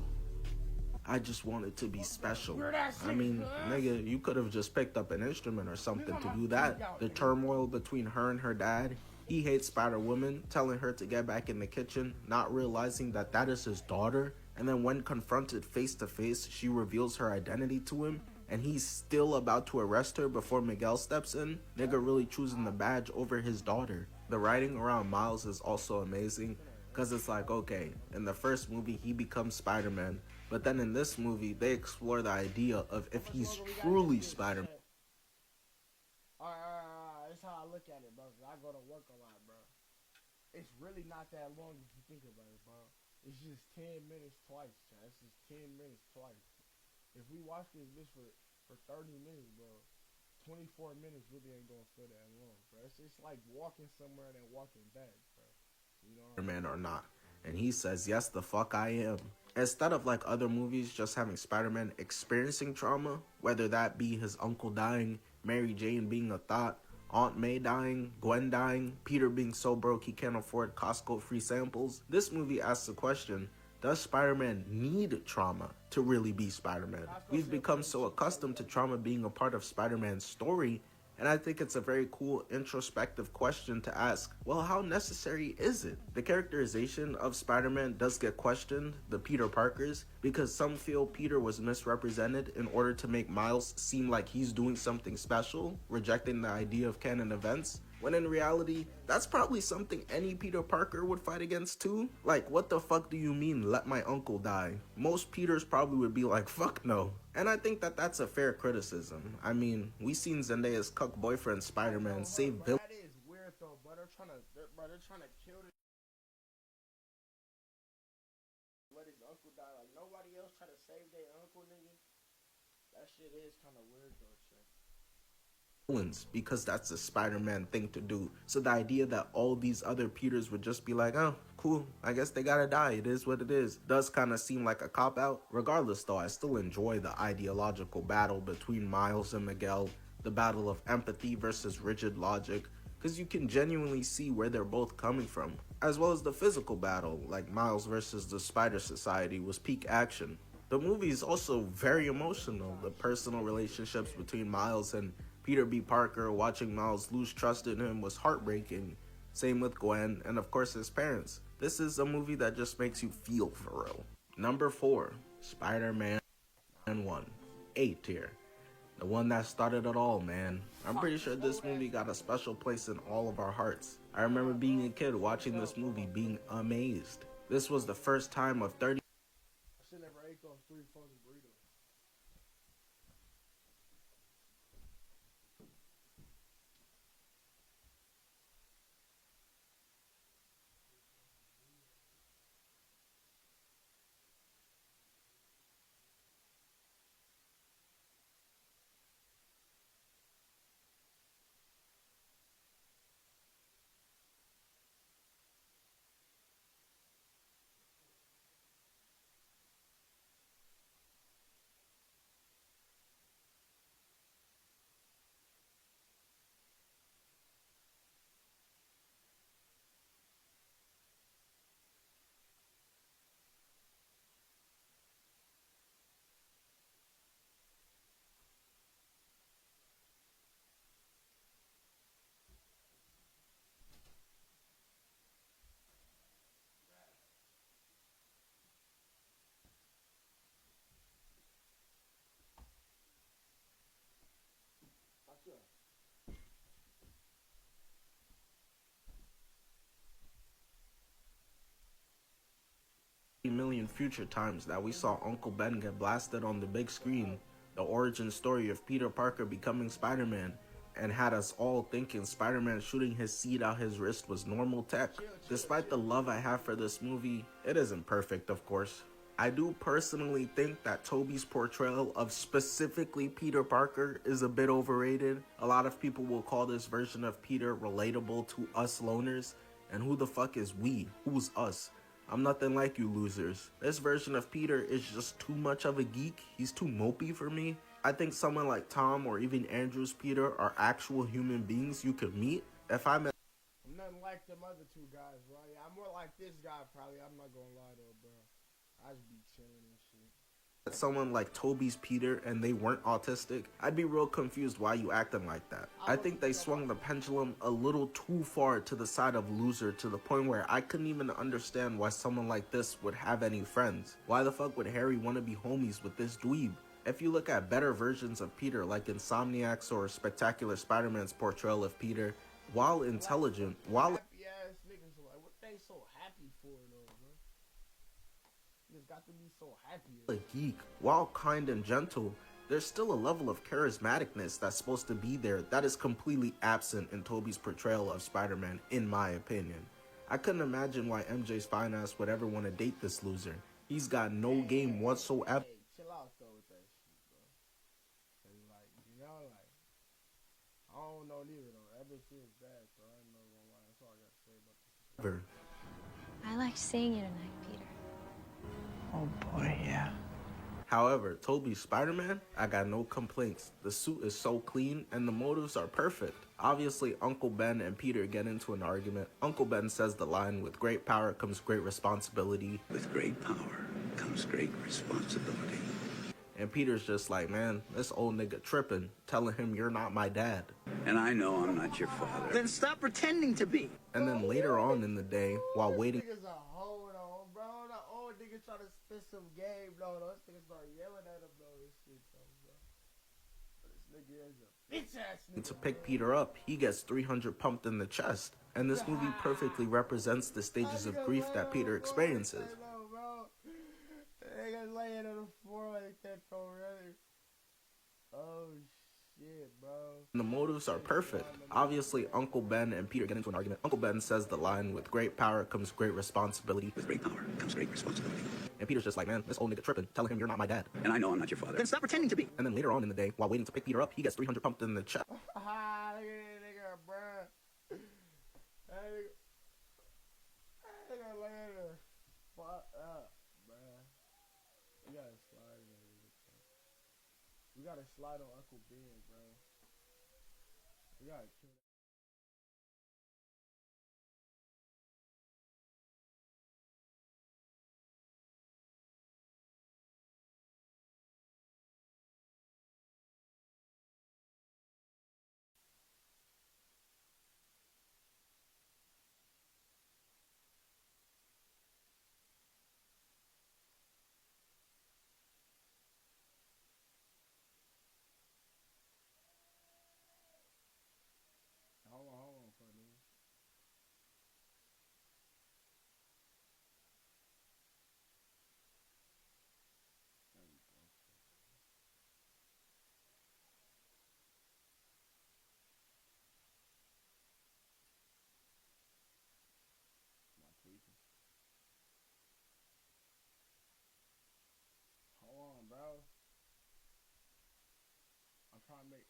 I just wanted to be special. I mean, nigga, you could have just picked up an instrument or something to do that. The turmoil between her and her dad. He hates Spider-Woman, telling her to get back in the kitchen, not realizing that that is his daughter. And then when confronted face to face, she reveals her identity to him, and he's still about to arrest her before Miguel steps in. Nigga really choosing the badge over his daughter. The writing around Miles is also amazing, because it's like, okay, in the first movie he becomes Spider-Man, but then in this movie they explore the idea of if he's truly Spider-Man. That's how I look at it, bro. I go to work a lot, bro. It's really not that long if you think about it, bro. It's just 10 minutes twice, Chad. It's just 10 minutes twice. If we watch this bitch for 30 minutes, bro, 24 minutes really ain't gonna feel that long, bro. It's just like walking somewhere and then walking back, bro. You know what I mean? Or not. And he says, yes, the fuck I am. Instead of like other movies just having Spider-Man experiencing trauma, whether that be his uncle dying, Mary Jane being a thought, Aunt May dying, Gwen dying, Peter being so broke he can't afford Costco free samples, this movie asks the question, does Spider-Man need trauma to really be Spider-Man? We've become so accustomed to trauma being a part of Spider-Man's story, and I think it's a very cool introspective question to ask, well, how necessary is it? The characterization of Spider-Man does get questioned, the Peter Parkers, because some feel Peter was misrepresented in order to make Miles seem like he's doing something special, rejecting the idea of canon events, when in reality, that's probably something any Peter Parker would fight against too. Like, what the fuck do you mean, let my uncle die? Most Peters probably would be like, fuck no. And I think that that's a fair criticism. I mean, we seen Zendaya's cuck boyfriend Spider-Man save villains. That is weird though, bro. They're trying to kill this. try to save their uncle, nigga. That shit is kind of weird, though, shit. Because that's the Spider-Man thing to do. So the idea that all these other Peters would just be like, oh, cool, I guess they gotta die, it is what it is, does kind of seem like a cop-out. Regardless though, I still enjoy the ideological battle between Miles and Miguel, the battle of empathy versus rigid logic, because you can genuinely see where they're both coming from, as well as the physical battle, like Miles versus the Spider Society, was peak action. The movie is also very emotional. The personal relationships between Miles and Peter B. Parker, watching Miles lose trust in him, was heartbreaking. Same with Gwen, and of course his parents. This is a movie that just makes you feel for real. Number 4, Spider-Man 1, A tier. The one that started it all, man. I'm pretty sure this movie got a special place in all of our hearts. I remember being a kid watching this movie, being amazed. This was the first time of 30 I should never ate those 3 frozen burritos. million future times that we saw Uncle Ben get blasted on the big screen, the origin story of Peter Parker becoming Spider-Man, and had us all thinking Spider-Man shooting his seed out his wrist was normal tech. Despite the love I have for this movie, it isn't perfect, of course. I do personally think that Tobey's portrayal of specifically Peter Parker is a bit overrated. A lot of people will call this version of Peter relatable to us loners, and who the fuck is we? Who's us? I'm nothing like you losers. This version of Peter is just too much of a geek. He's too mopey for me. I think someone like Tom or even Andrew's Peter are actual human beings you could meet. If I met I'm nothing like them other 2 guys, bro. Yeah, I'm more like this guy, probably. I'm not gonna lie, though, bro. I just be chilling and shit. someone like Tobey's Peter and they weren't autistic, I'd be real confused why you acting like that. I think they swung the pendulum a little too far to the side of loser, to the point where I couldn't even understand why someone like this would have any friends. Why the fuck would Harry want to be homies with this dweeb? If you look at better versions of Peter, like Insomniac's or Spectacular Spider-Man's portrayal of Peter, while intelligent, while happy ass niggas, like, what they so happy for, though, bro? Niggas got to be so happy. a geek, while kind and gentle, there's still a level of charismaticness that's supposed to be there that is completely absent in Tobey's portrayal of Spider-Man, in my opinion. I couldn't imagine why MJ's fine ass would ever want to date this loser. He's got no game whatsoever. Hey, chill out, though, with that shit, bro. Cause, like, you know, like, I don't know neither, though. That bitch is bad, so I ain't never gonna lie. That's all I gotta say about this. I liked seeing you tonight, Peter. Oh boy, yeah. However, Tobey's Spider-Man, I got no complaints. The suit is so clean and the motives are perfect. Obviously, Uncle Ben and Peter get into an argument. Uncle Ben says the line, "With great power comes great responsibility." With great power comes great responsibility. And Peter's just like, man, this old nigga tripping, telling him you're not my dad. And I know I'm not your father. Then stop pretending to be. And then later on in the day, while waiting, Niggas a hoe, though, bro. The old nigga try to spit some game, though. Those niggas start yelling at him, though, and shit, though, bro. But this nigga is a bitch ass nigga. to pick Peter up, he gets 300 pumped in the chest. And this movie perfectly represents the stages of grief that Peter experiences. Niggas laying on the floor like that, bro, really. Oh, shit, bro. And the motives are perfect. Obviously, Uncle Ben and Peter get into an argument. Uncle Ben says the line, "With great power comes great responsibility." With great power comes great responsibility. And Peter's just like, "Man, this old nigga tripping. Tell him you're not my dad." And I know I'm not your father. Then stop pretending to be. And then later on in the day, while waiting to pick Peter up, he gets 300 pumped in the chest. Look at that nigga, bruh. Hey, nigga later. Fuck up, bruh. We gotta slide on this, bro. We gotta slide on Uncle Ben, bro. We gotta kill that. Hold on, for me. There we go. My tweaking. Hold on, bro. I'm trying to make.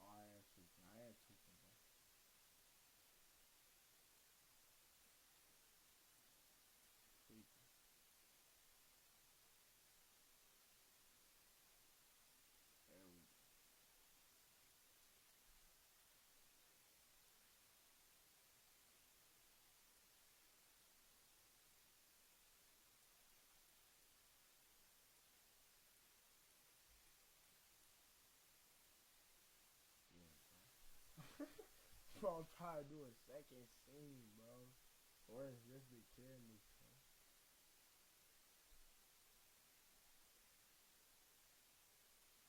Oh, I am tweaking. I am tweaking, bro. Tweaking. There we go. Bro, I'm trying to do a second scene, bro. Where's this big camera, bro?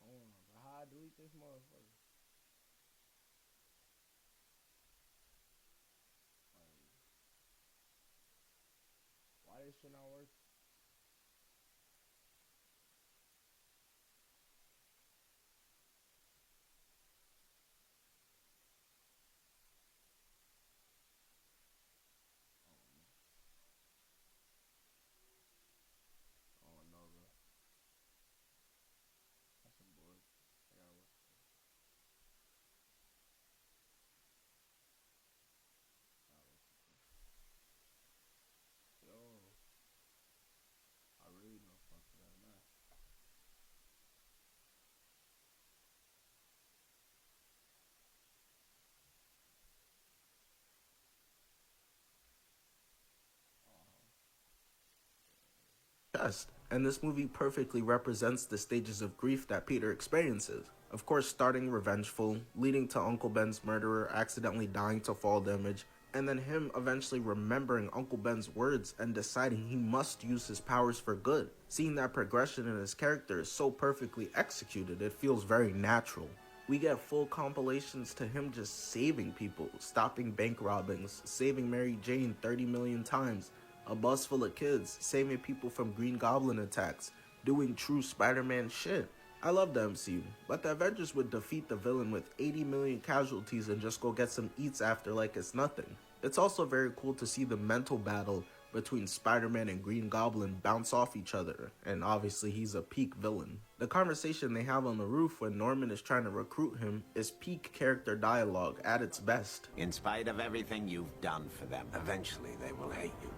Hold on, bro. How I delete this motherfucker? Why this shit not working? Oh no, bro. That's some bullshit. I gotta work. Yo, I really don't fuck with that man. Chest. And this movie perfectly represents the stages of grief that Peter experiences. Of course, starting revengeful, leading to Uncle Ben's murderer accidentally dying to fall damage, and then him eventually remembering Uncle Ben's words and deciding he must use his powers for good. Seeing that progression in his character is so perfectly executed, it feels very natural. We get full compilations to him just saving people, stopping bank robbings, saving Mary Jane 30 million times, a bus full of kids, saving people from Green Goblin attacks, doing true Spider-Man shit. I love the MCU, but the Avengers would defeat the villain with 80 million casualties and just go get some eats after like it's nothing. It's also very cool to see the mental battle between Spider-Man and Green Goblin bounce off each other, and obviously he's a peak villain. The conversation they have on the roof when Norman is trying to recruit him is peak character dialogue at its best. In spite of everything you've done for them, eventually they will hate you.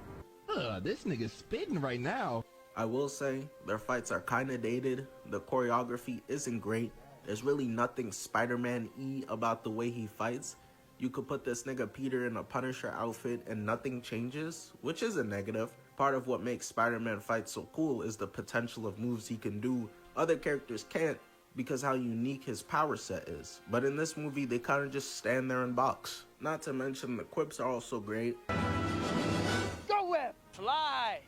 This nigga's spitting right now. I will say, their fights are kinda dated, the choreography isn't great, there's really nothing Spider-Man-y about the way he fights. You could put this nigga Peter in a Punisher outfit and nothing changes, which is a negative. Part of what makes Spider-Man fight so cool is the potential of moves he can do other characters can't because how unique his power set is. But in this movie, they kinda just stand there and box. Not to mention the quips are also great. Go Web! Fly!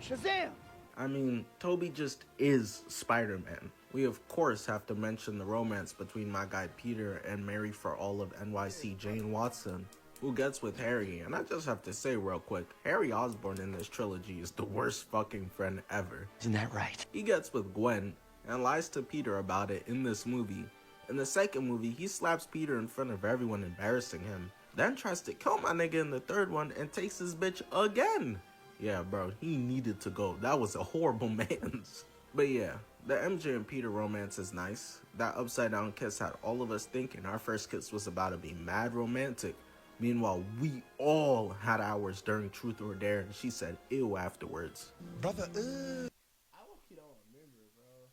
Shazam! I mean, Toby just is Spider-Man. We of course have to mention the romance between my guy Peter and Mary for all of NYC Jane Watson, who gets with Harry. And I just have to say real quick, Harry Osborn in this trilogy is the worst fucking friend ever. Isn't that right? He gets with Gwen, and lies to Peter about it in this movie. In the second movie, he slaps Peter in front of everyone, embarrassing him. Then tries to kill my nigga in the third one and takes his bitch again. Yeah, bro, he needed to go. That was a horrible man's. But yeah, the MJ and Peter romance is nice. That upside down kiss had all of us thinking our first kiss was about to be mad romantic. Meanwhile, we all had ours during Truth or Dare, and she said ew afterwards. Brother, I low-key don't remember, bro.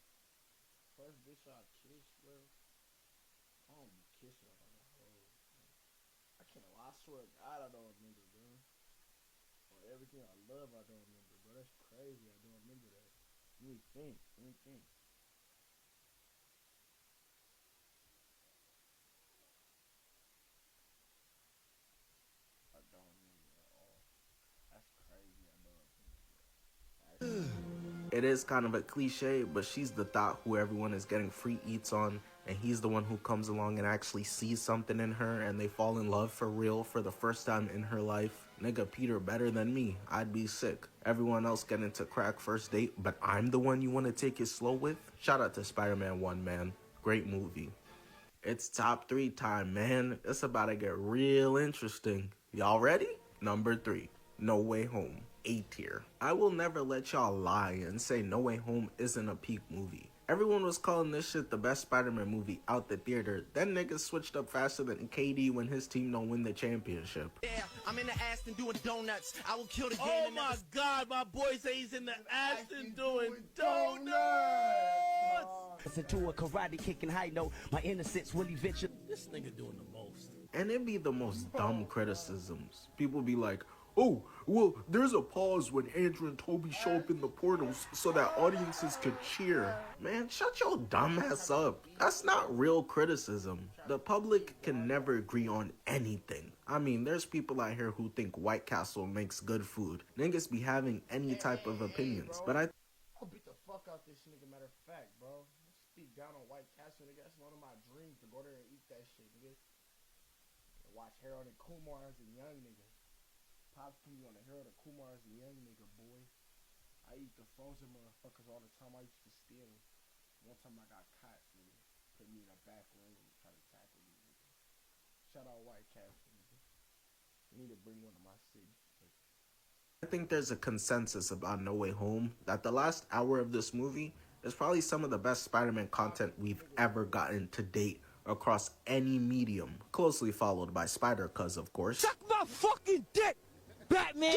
First bitch I kissed, bro. I don't be kissing on the whole. I can't lie, I swear to God I don't remember, bro. Or everything I love I don't remember, bro. That's crazy, I don't remember that. Let me think. I don't remember at all. That's crazy, I don't remember that. It is kind of a cliche, but she's the thought who everyone is getting free eats on, and he's the one who comes along and actually sees something in her, and they fall in love for real for the first time in her life. Nigga, Peter better than me. I'd be sick. Everyone else getting to crack first date, but I'm the one you want to take it slow with? Shout out to Spider-Man 1, man. Great movie. It's top 3 time, man. It's about to get real interesting. Y'all ready? Number 3, No Way Home. A tier. I will never let y'all lie and say No Way Home isn't a peak movie. Everyone was calling this shit the best Spider-Man movie out the theater. Then niggas switched up faster than KD when his team don't win the championship. Yeah, I'm in the Aston doing donuts. I will kill the game. Oh my God, my boy say he's in the Aston doing donuts. Listen to a karate kicking high note. My innocence will eventually. This nigga doing the most. And it be the most dumb criticisms. People be like, oh, well, there's a pause when Andrew and Toby show up in the portals so that audiences could cheer. Man, shut your dumb ass up. That's not real criticism. The public can never agree on anything. I mean, there's people out here who think White Castle makes good food. Niggas be having any type of opinions, but I'll beat the fuck out this nigga, matter of fact, bro. Speak down on White Castle, nigga. That's one of my dreams to go there and eat that shit, nigga. Watch Harold and Kumar as a young nigga. Pops put me on the Harold and Kumar as a young nigga, boy. I eat the frozen motherfuckers all the time. I used to steal them. One time I got caught, nigga. Put me in a back room and try to tackle me, nigga. Shout out White Castle, nigga. I need to bring one to my city. I think there's a consensus about No Way Home that the last hour of this movie is probably some of the best Spider-Man content we've ever gotten to date across any medium, closely followed by Spider-Cuz, of course. Suck my fucking dick, Batman!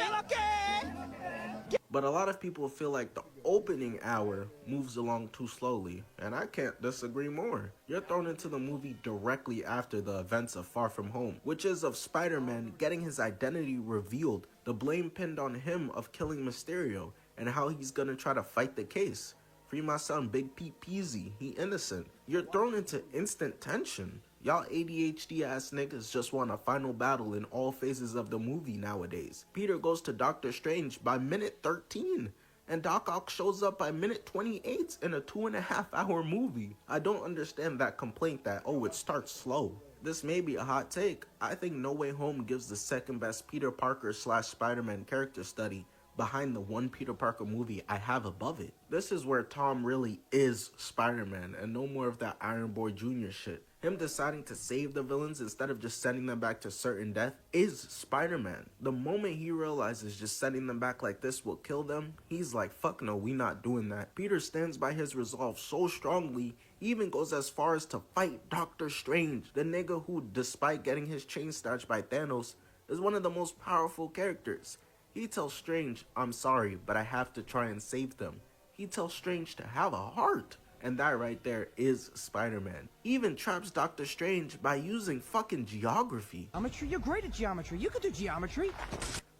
But a lot of people feel like the opening hour moves along too slowly, and I can't disagree more. You're thrown into the movie directly after the events of Far From Home, which is of Spider-Man getting his identity revealed, the blame pinned on him of killing Mysterio, and how he's gonna try to fight the case. Free my son, Big Pete Peasy, he innocent. You're thrown into instant tension. Y'all ADHD ass niggas just want a final battle in all phases of the movie nowadays. Peter goes to Doctor Strange by minute 13, and Doc Ock shows up by minute 28 in a 2.5 hour movie. I don't understand that complaint that, oh, it starts slow. This may be a hot take. I think No Way Home gives the second best Peter Parker / Spider-Man character study behind the one Peter Parker movie I have above it. This is where Tom really is Spider-Man and no more of that Iron Boy Jr. shit. Him deciding to save the villains instead of just sending them back to certain death is Spider-Man. The moment he realizes just sending them back like this will kill them, he's like, fuck no, we not doing that. Peter stands by his resolve so strongly, he even goes as far as to fight Doctor Strange, the nigga who, despite getting his chain snatched by Thanos, is one of the most powerful characters. He tells Strange, I'm sorry, but I have to try and save them. He tells Strange to have a heart. And that right there is Spider-Man. He even traps Doctor Strange by using fucking geography. Geometry? You're great at geometry. You could do geometry.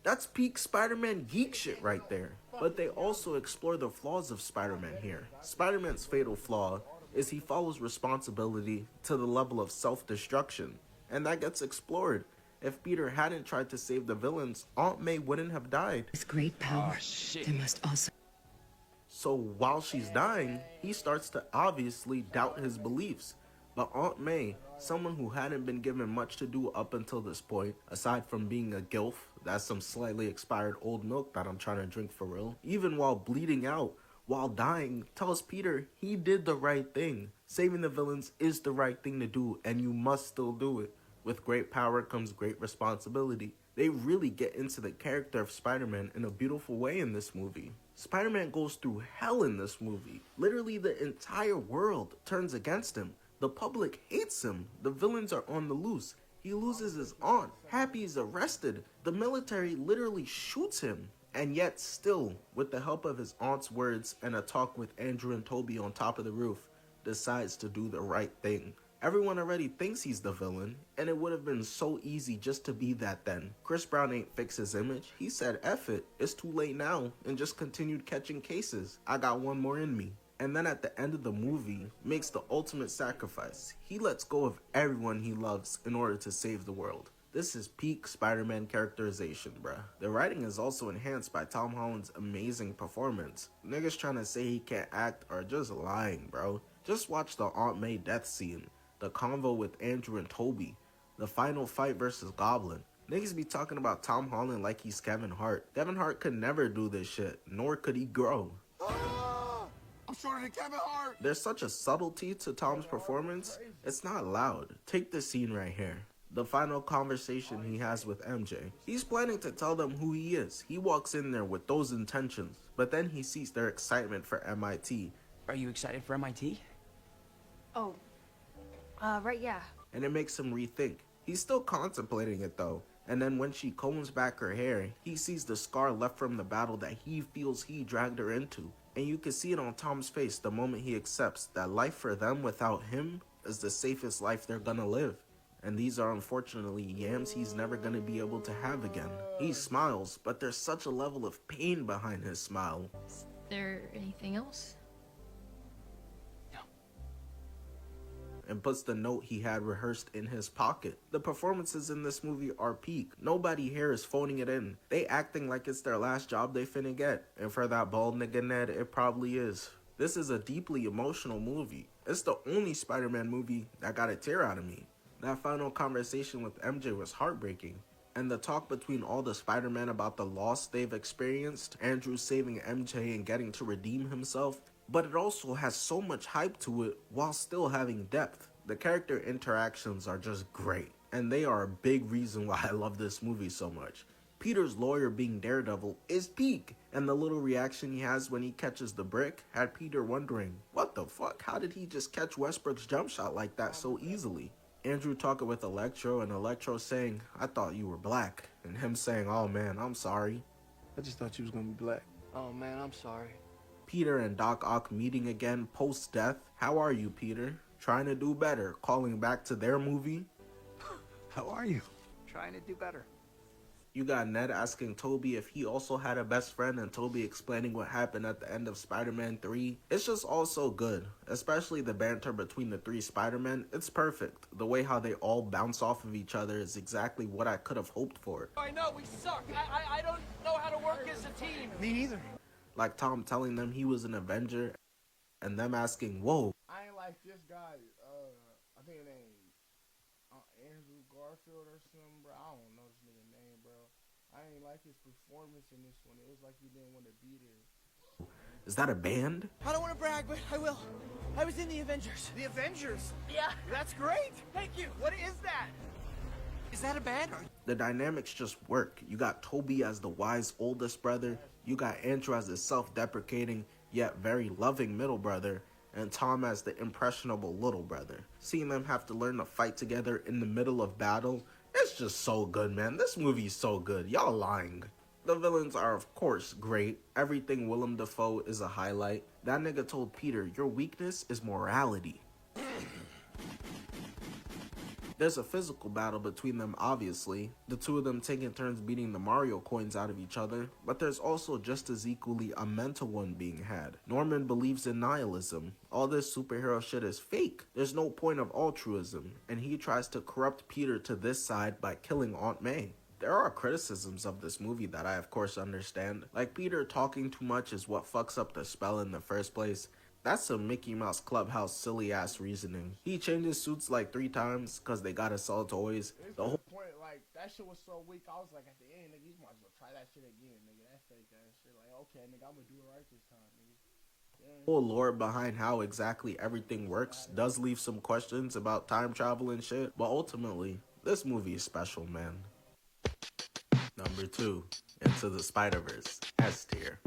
That's peak Spider-Man geek shit right there. But they also explore the flaws of Spider-Man here. Spider-Man's fatal flaw is he follows responsibility to the level of self-destruction. And that gets explored. If Peter hadn't tried to save the villains, Aunt May wouldn't have died. With great power, there must also... So while she's dying, he starts to obviously doubt his beliefs. But Aunt May, someone who hadn't been given much to do up until this point, aside from being a gilf, that's some slightly expired old milk that I'm trying to drink for real, even while bleeding out, while dying, tells Peter he did the right thing. Saving the villains is the right thing to do, and you must still do it. With great power comes great responsibility. They really get into the character of Spider-Man in a beautiful way in this movie. Spider-Man goes through hell in this movie. Literally the entire world turns against him. The public hates him. The villains are on the loose. He loses his aunt. Happy is arrested. The military literally shoots him. And yet still, with the help of his aunt's words and a talk with Andrew and Toby on top of the roof, decides to do the right thing. Everyone already thinks he's the villain, and it would have been so easy just to be that then. Chris Brown ain't fixed his image. He said, F it, it's too late now, and just continued catching cases. I got one more in me. And then at the end of the movie, makes the ultimate sacrifice. He lets go of everyone he loves in order to save the world. This is peak Spider-Man characterization, bruh. The writing is also enhanced by Tom Holland's amazing performance. Niggas trying to say he can't act are just lying, bro. Just watch the Aunt May death scene, the convo with Andrew and Toby, the final fight versus Goblin. Niggas be talking about Tom Holland like he's Kevin Hart. Kevin Hart could never do this shit, nor could he grow. I'm shorter than Kevin Hart! There's such a subtlety to Tom's performance, it's not loud. Take this scene right here. The final conversation he has with MJ. He's planning to tell them who he is. He walks in there with those intentions, but then he sees their excitement for MIT. Are you excited for MIT? Oh, right, yeah. And it makes him rethink. He's still contemplating it though. And then when she combs back her hair, he sees the scar left from the battle that he feels he dragged her into. And you can see it on Tom's face the moment he accepts that life for them without him is the safest life they're gonna live. And these are unfortunately yams he's never gonna be able to have again. He smiles, but there's such a level of pain behind his smile. Is there anything else? And puts the note he had rehearsed in his pocket. The performances in this movie are peak. Nobody here is phoning it in. They acting like it's their last job they finna get. And for that bald nigga Ned, it probably is. This is a deeply emotional movie. It's the only Spider-Man movie that got a tear out of me. That final conversation with MJ was heartbreaking. And the talk between all the Spider-Man about the loss they've experienced, Andrew saving MJ and getting to redeem himself, but it also has so much hype to it while still having depth. The character interactions are just great, and they are a big reason why I love this movie so much. Peter's lawyer being Daredevil is peak, and the little reaction he has when he catches the brick had Peter wondering, what the fuck, how did he just catch Westbrook's jump shot like that so easily? Andrew talking with Electro, and Electro saying, I thought you were black, and him saying, oh man, I'm sorry. I just thought you was gonna be black. Oh man, I'm sorry. Peter and Doc Ock meeting again post-death. How are you, Peter? Trying to do better, calling back to their movie. How are you? Trying to do better. You got Ned asking Toby if he also had a best friend, and Toby explaining what happened at the end of Spider-Man 3. It's just all so good, especially the banter between the three Spider-Men. It's perfect. The way how they all bounce off of each other is exactly what I could have hoped for. I know, we suck. I don't know how to work as a team. Me neither. Like Tom telling them he was an Avenger, and them asking, whoa. I ain't like this guy, I think his name, Andrew Garfield or something, bro. I don't know this nigga name, bro. I ain't like his performance in this one. It was like he didn't want to be there. Is that a band? I don't want to brag, but I will. I was in the Avengers. The Avengers? Yeah. That's great. Thank you. What is that? Is that a band? The dynamics just work. You got Toby as the wise oldest brother. You got Andrew as the self-deprecating yet very loving middle brother. And Tom as the impressionable little brother. Seeing them have to learn to fight together in the middle of battle, it's just so good, man. This movie is so good. Y'all lying. The villains are of course great. Everything Willem Dafoe is a highlight. That nigga told Peter, your weakness is morality. There's a physical battle between them, obviously, the two of them taking turns beating the Mario coins out of each other, but there's also just as equally a mental one being had. Norman believes in nihilism. All this superhero shit is fake. There's no point of altruism, and he tries to corrupt Peter to this side by killing Aunt May. There are criticisms of this movie that I of course understand, like Peter talking too much is what fucks up the spell in the first place. That's some Mickey Mouse Clubhouse silly ass reasoning. He changes suits like 3 times cause they gotta sell toys. The whole point, like, that shit was so weak, I was like, at the end, nigga, you might as well try that shit again, nigga. That fake ass shit. Like, okay, nigga, I'm gonna do it right this time, nigga. The whole lore behind how exactly everything works does leave some questions about time travel and shit, but ultimately, this movie is special, man. Number 2, Into the Spider-Verse, S tier.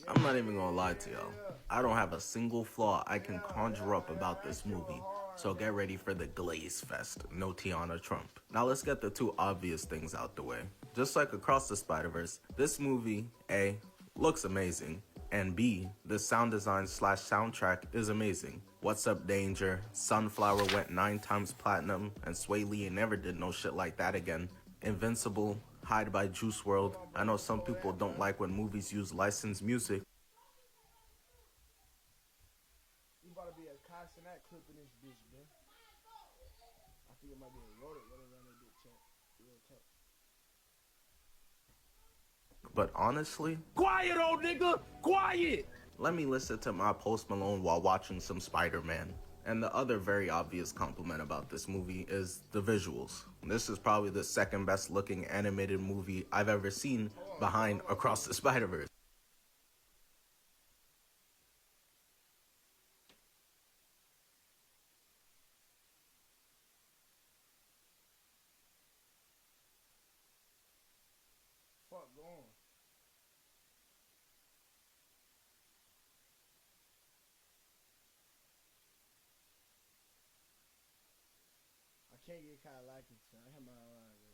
I'm not even gonna lie to y'all. I don't have a single flaw I can conjure up about this movie, so get ready for the glaze fest, no Tiana Trump. Now let's get the 2 obvious things out the way. Just like Across the Spider-Verse, this movie, A, looks amazing, and B, the sound design / soundtrack is amazing. What's Up Danger, Sunflower went 9 times platinum, and Sway Lee never did no shit like that again. Invincible, Hide by Juice WRLD. I know some people don't like when movies use licensed music. You about to be a constant that clip in this bitch, man. I think it might be a rotor running around that bitch, chat. Real talk. But honestly, Quiet, old nigga! Quiet! let me listen to my Post Malone while watching some Spider-Man. And the other very obvious compliment about this movie is the visuals. This is probably the second best looking animated movie I've ever seen behind Across the Spider-Verse. Fuck going. I can't get kind of lacking, so I have my line, bro.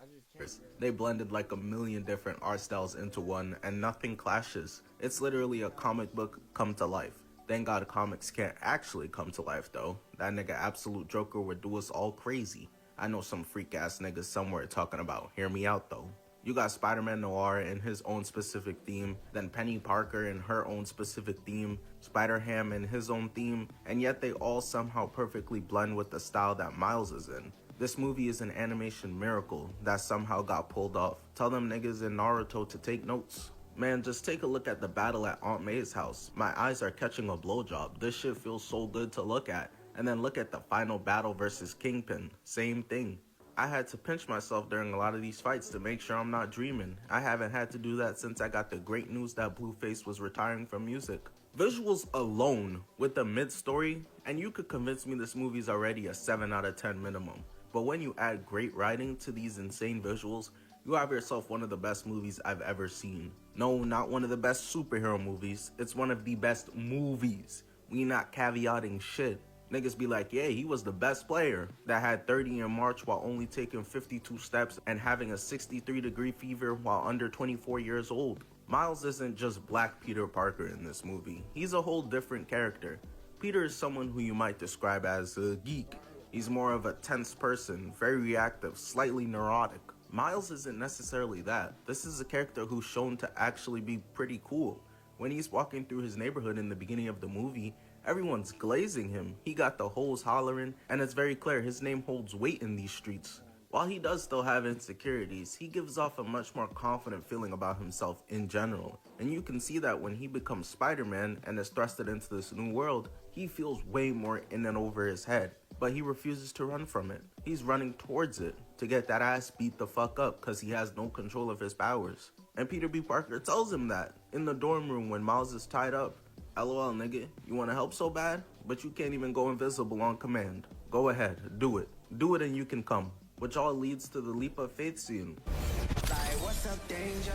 I just can't, bro. They blended like a million different art styles into one and nothing clashes. It's literally a comic book come to life. Thank God comics can't actually come to life though. That nigga Absolute Joker would do us all crazy. I know some freak ass niggas somewhere talking about, hear me out though. You got Spider-Man Noir in his own specific theme, then Penny Parker in her own specific theme, Spider-Ham in his own theme, and yet they all somehow perfectly blend with the style that Miles is in. This movie is an animation miracle that somehow got pulled off. Tell them niggas in Naruto to take notes. Man, just take a look at the battle at Aunt May's house. My eyes are catching a blowjob. This shit feels so good to look at. And then look at the final battle versus Kingpin. Same thing. I had to pinch myself during a lot of these fights to make sure I'm not dreaming. I haven't had to do that since I got the great news that Blueface was retiring from music. Visuals alone with the mid-story, and you could convince me this movie's already a 7 out of 10 minimum. But when you add great writing to these insane visuals, you have yourself one of the best movies I've ever seen. No, not one of the best superhero movies. It's one of the best movies. We not caveating shit. Niggas be like, yeah, he was the best player that had 30 in March while only taking 52 steps and having a 63-degree fever while under 24 years old. Miles isn't just Black Peter Parker in this movie. He's a whole different character. Peter is someone who you might describe as a geek. He's more of a tense person, very reactive, slightly neurotic. Miles isn't necessarily that. This is a character who's shown to actually be pretty cool. When he's walking through his neighborhood in the beginning of the movie, everyone's glazing him. He got the hoes hollering, and it's very clear his name holds weight in these streets. While he does still have insecurities, he gives off a much more confident feeling about himself in general. And you can see that when he becomes Spider-Man and is thrusted into this new world, he feels way more in and over his head. But he refuses to run from it. He's running towards it to get that ass beat the fuck up because he has no control of his powers. And Peter B. Parker tells him that in the dorm room when Miles is tied up. LOL nigga, you wanna help so bad, but you can't even go invisible on command. Go ahead, do it. Do it and you can come. Which all leads to the leap of faith scene. Like, what's up, danger?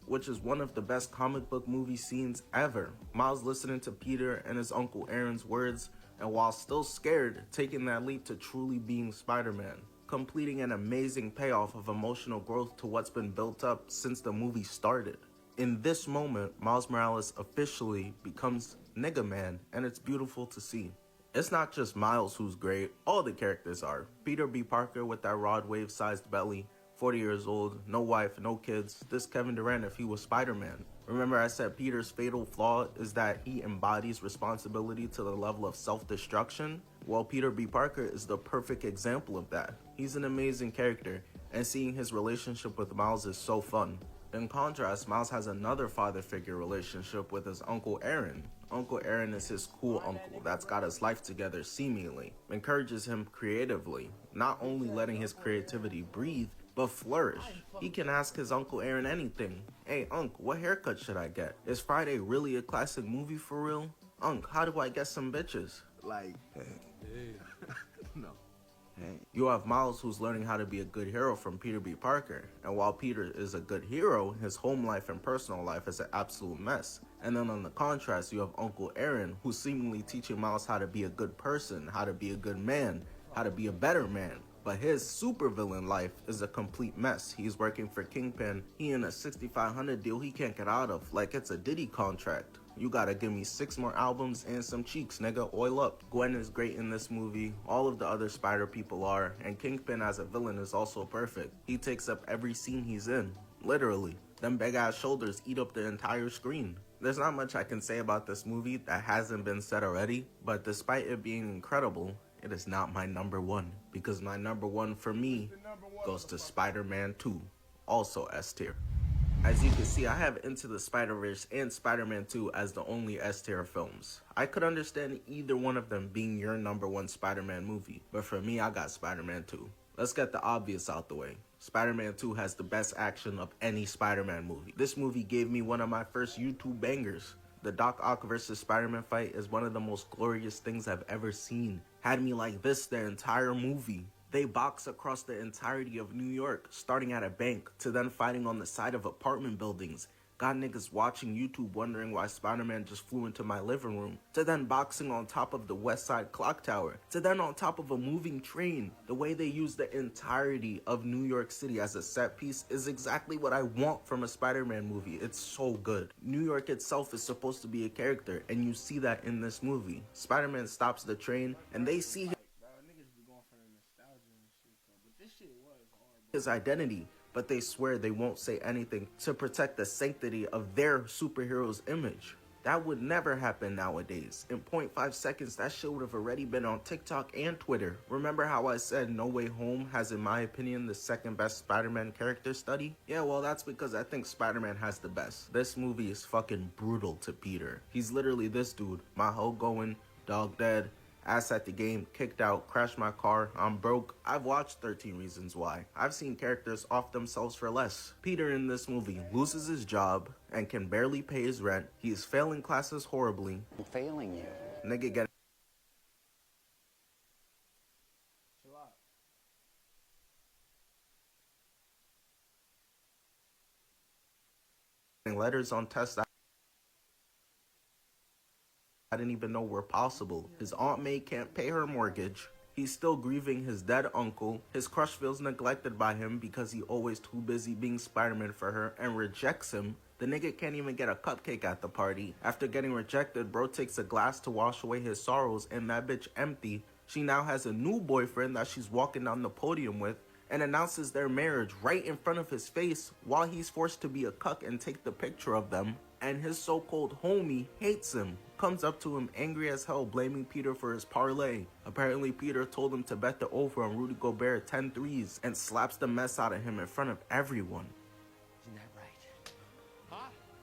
Which is one of the best comic book movie scenes ever. Miles listening to Peter and his Uncle Aaron's words, and while still scared, taking that leap to truly being Spider-Man. Completing an amazing payoff of emotional growth to what's been built up since the movie started. In this moment, Miles Morales officially becomes Nigga Man, and it's beautiful to see. It's not just Miles who's great, all the characters are. Peter B. Parker with that rod wave-sized belly, 40 years old, no wife, no kids. This Kevin Durant if he was Spider-Man. Remember I said Peter's fatal flaw is that he embodies responsibility to the level of self-destruction? Well, Peter B. Parker is the perfect example of that. He's an amazing character, and seeing his relationship with Miles is so fun. In contrast, Miles has another father figure relationship with his Uncle Aaron. Uncle Aaron is his cool uncle that's got his life together seemingly, encourages him creatively, not only letting his creativity breathe, but flourish. He can ask his Uncle Aaron anything. Hey, Unc, what haircut should I get? Is Friday really a classic movie for real? Unc, how do I get some bitches? Like, hey. No. Hey. You have Miles, who's learning how to be a good hero from Peter B. Parker. And while Peter is a good hero, his home life and personal life is an absolute mess. And then on the contrast, you have Uncle Aaron, who's seemingly teaching Miles how to be a good person, how to be a good man, how to be a better man. But his supervillain life is a complete mess. He's working for Kingpin. He in a 6,500 deal he can't get out of, like it's a Diddy contract. You gotta give me 6 more albums and some cheeks, nigga. Oil up. Gwen is great in this movie. All of the other Spider people are. And Kingpin as a villain is also perfect. He takes up every scene he's in. Literally. Them big ass shoulders eat up the entire screen. There's not much I can say about this movie that hasn't been said already. But despite it being incredible, it is not my number one. Because my number one for me goes to Spider-Man 2. Also S tier. As you can see, I have Into the Spider-Verse and Spider-Man 2 as the only S-tier films. I could understand either one of them being your number one Spider-Man movie, but for me, I got Spider-Man 2. Let's get the obvious out the way. Spider-Man 2 has the best action of any Spider-Man movie. This movie gave me one of my first YouTube bangers. The Doc Ock versus Spider-Man fight is one of the most glorious things I've ever seen. Had me like this the entire movie. They box across the entirety of New York, starting at a bank, to then fighting on the side of apartment buildings. Got niggas watching YouTube wondering why Spider-Man just flew into my living room, to then boxing on top of the West Side Clock Tower, to then on top of a moving train. The way they use the entirety of New York City as a set piece is exactly what I want from a Spider-Man movie. It's so good. New York itself is supposed to be a character, and you see that in this movie. Spider-Man stops the train, and they see his identity, but they swear they won't say anything to protect the sanctity of their superhero's image. That would never happen nowadays. In 0.5 seconds, that shit would have already been on TikTok and Twitter. Remember how I said No Way Home has, in my opinion, the second best Spider-Man character study? Yeah, well, that's because I think Spider-Man has the best. This movie is fucking brutal to Peter. He's literally this dude. My hoe going, dog dead, ass at the game, kicked out, crashed my car, I'm broke. I've watched 13 Reasons Why. I've seen characters off themselves for less. Peter in this movie loses his job and can barely pay his rent. He is failing classes horribly. I'm failing you. Nigga getting letters on tests I didn't even know were possible. His Aunt May can't pay her mortgage. He's still grieving his dead uncle. His crush feels neglected by him because he's always too busy being Spider-Man for her and rejects him. The nigga can't even get a cupcake at the party. After getting rejected, bro takes a glass to wash away his sorrows and that bitch empty. She now has a new boyfriend that she's walking down the podium with and announces their marriage right in front of his face while he's forced to be a cuck and take the picture of them. And his so-called homie hates him, comes up to him angry as hell, blaming Peter for his parlay. Apparently Peter told him to bet the over on Rudy Gobert 10 threes and slaps the mess out of him in front of everyone. Isn't that right?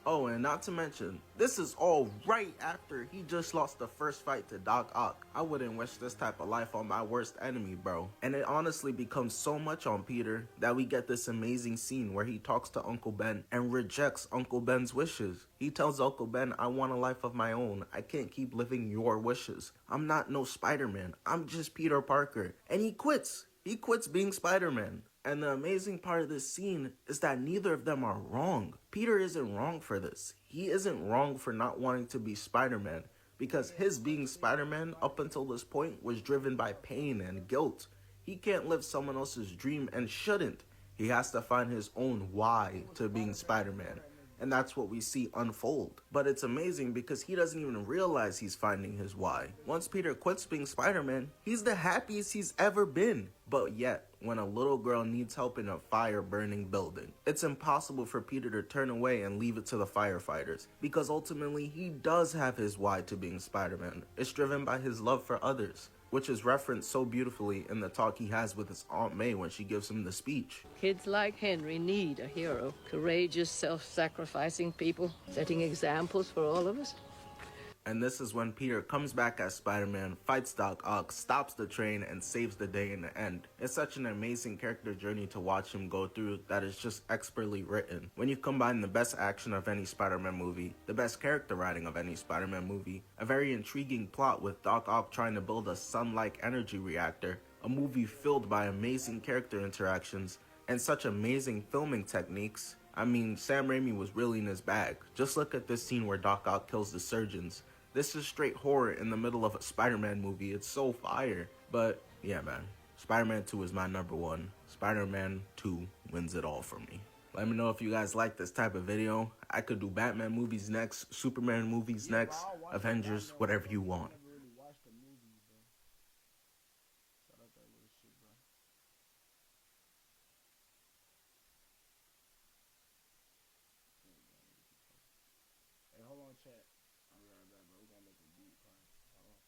Oh, and not to mention, this is all right after he just lost the first fight to Doc Ock. I wouldn't wish this type of life on my worst enemy, bro. And it honestly becomes so much on Peter that we get this amazing scene where he talks to Uncle Ben and rejects Uncle Ben's wishes. He tells Uncle Ben, I want a life of my own. I can't keep living your wishes. I'm not no Spider-Man. I'm just Peter Parker. And he quits. He quits being Spider-Man. And the amazing part of this scene is that neither of them are wrong. Peter isn't wrong for this. He isn't wrong for not wanting to be Spider-Man, because his being Spider-Man up until this point was driven by pain and guilt. He can't live someone else's dream and shouldn't. He has to find his own why to being Spider-Man. And that's what we see unfold. But it's amazing because he doesn't even realize he's finding his why. Once Peter quits being Spider-Man, he's the happiest he's ever been. But yet, when a little girl needs help in a fire-burning building, it's impossible for Peter to turn away and leave it to the firefighters. Because ultimately, he does have his why to being Spider-Man. It's driven by his love for others, which is referenced so beautifully in the talk he has with his Aunt May when she gives him the speech. Kids like Henry need a hero. Courageous, self-sacrificing people, setting examples for all of us. And this is when Peter comes back as Spider-Man, fights Doc Ock, stops the train, and saves the day in the end. It's such an amazing character journey to watch him go through that is just expertly written. When you combine the best action of any Spider-Man movie, the best character writing of any Spider-Man movie, a very intriguing plot with Doc Ock trying to build a sun-like energy reactor, a movie filled by amazing character interactions, and such amazing filming techniques, I mean, Sam Raimi was really in his bag. Just look at this scene where Doc Ock kills the surgeons. This is straight horror in the middle of a Spider-Man movie. It's so fire. But yeah, man, Spider-Man 2 is my number one. Spider-Man 2 wins it all for me. Let me know if you guys like this type of video. I could do Batman movies next, Superman movies next, Avengers, whatever you want. Hey, hold on, chat. I'll be right back, bro. We're gonna make a beat part. Hold on.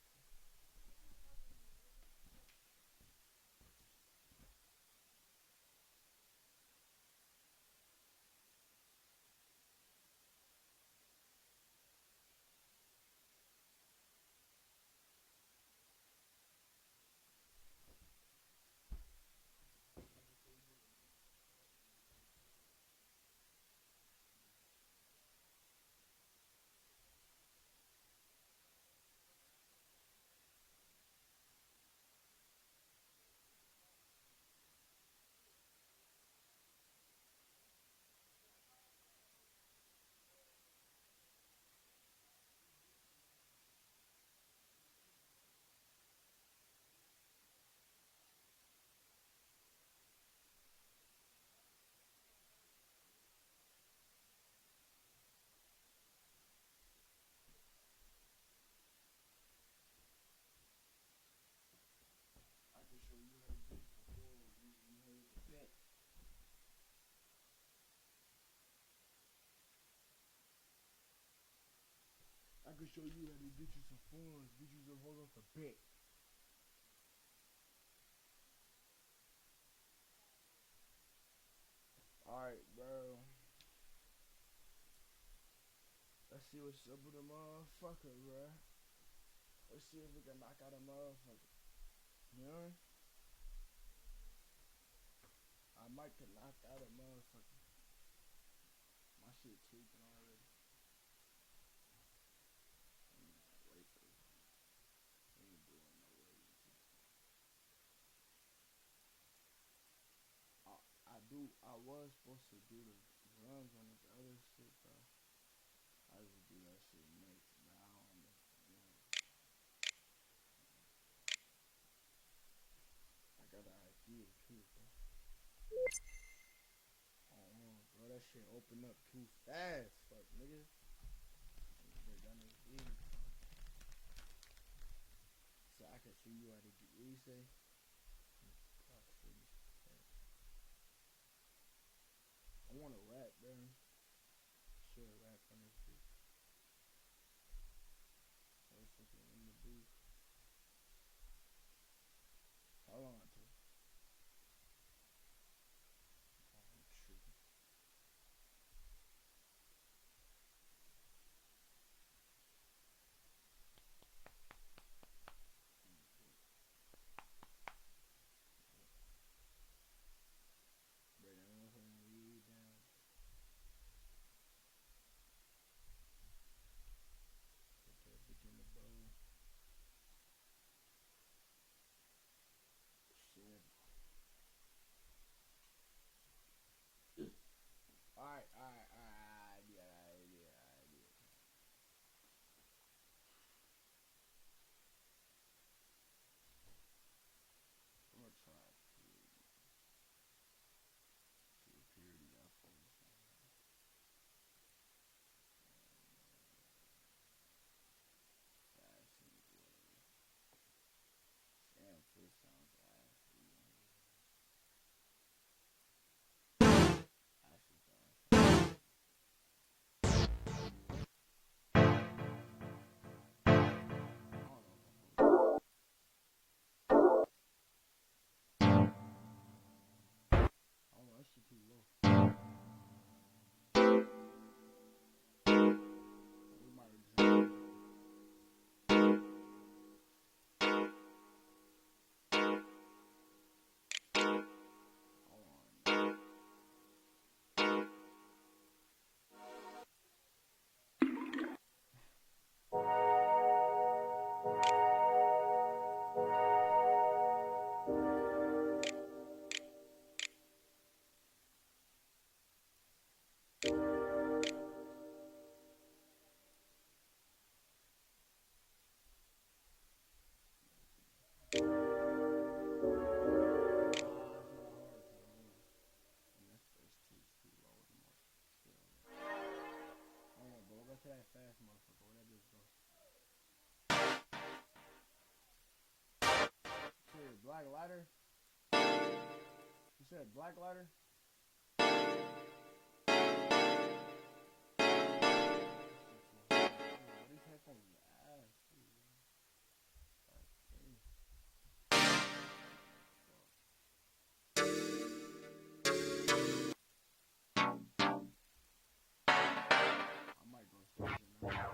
I can show you how to do it before you hold the bet. I can show you how to get you some funds, get you some hold off the bet. Alright, bro. Let's see what's up with the motherfucker, bro. Let's see if we can knock out a motherfucker. You know? I might can knock out a motherfucker. My shit tweaking already. Wait for this. We ain't doing no waiting. I was supposed to do the drums on this other shit, bro. I just do that shit next, but I don't know. I got an idea too, bro. Oh, bro, that shit opened up too fast, fuck, nigga. Get done this big, bro. So I can see you how to get. What you say? I want to rap, bro. Should rap on this shit. Motherfucker in the booth. Hold on, too. Oh, I'm tripping. Break that motherfucking weed down. said black lighter? These headphones are ass. I might go switch it now.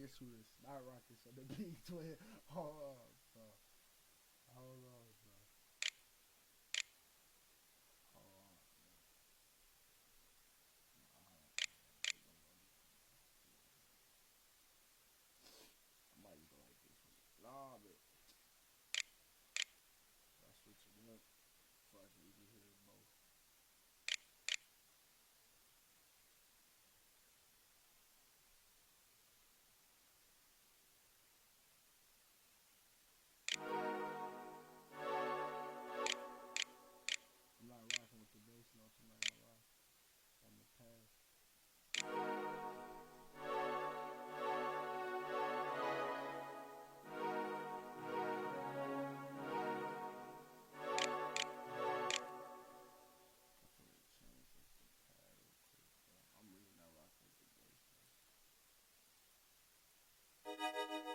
guess who this? Not Rocket, so the big twin. Hold on, bro. Hold on, bro. Hold on, bro. I might go like this one. Nah, but that's what you want. Fuck it, we can hear it both. I'm not rocking with the bass notes, I'm not gonna lie. On the pass. I'm really not rocking with the bass.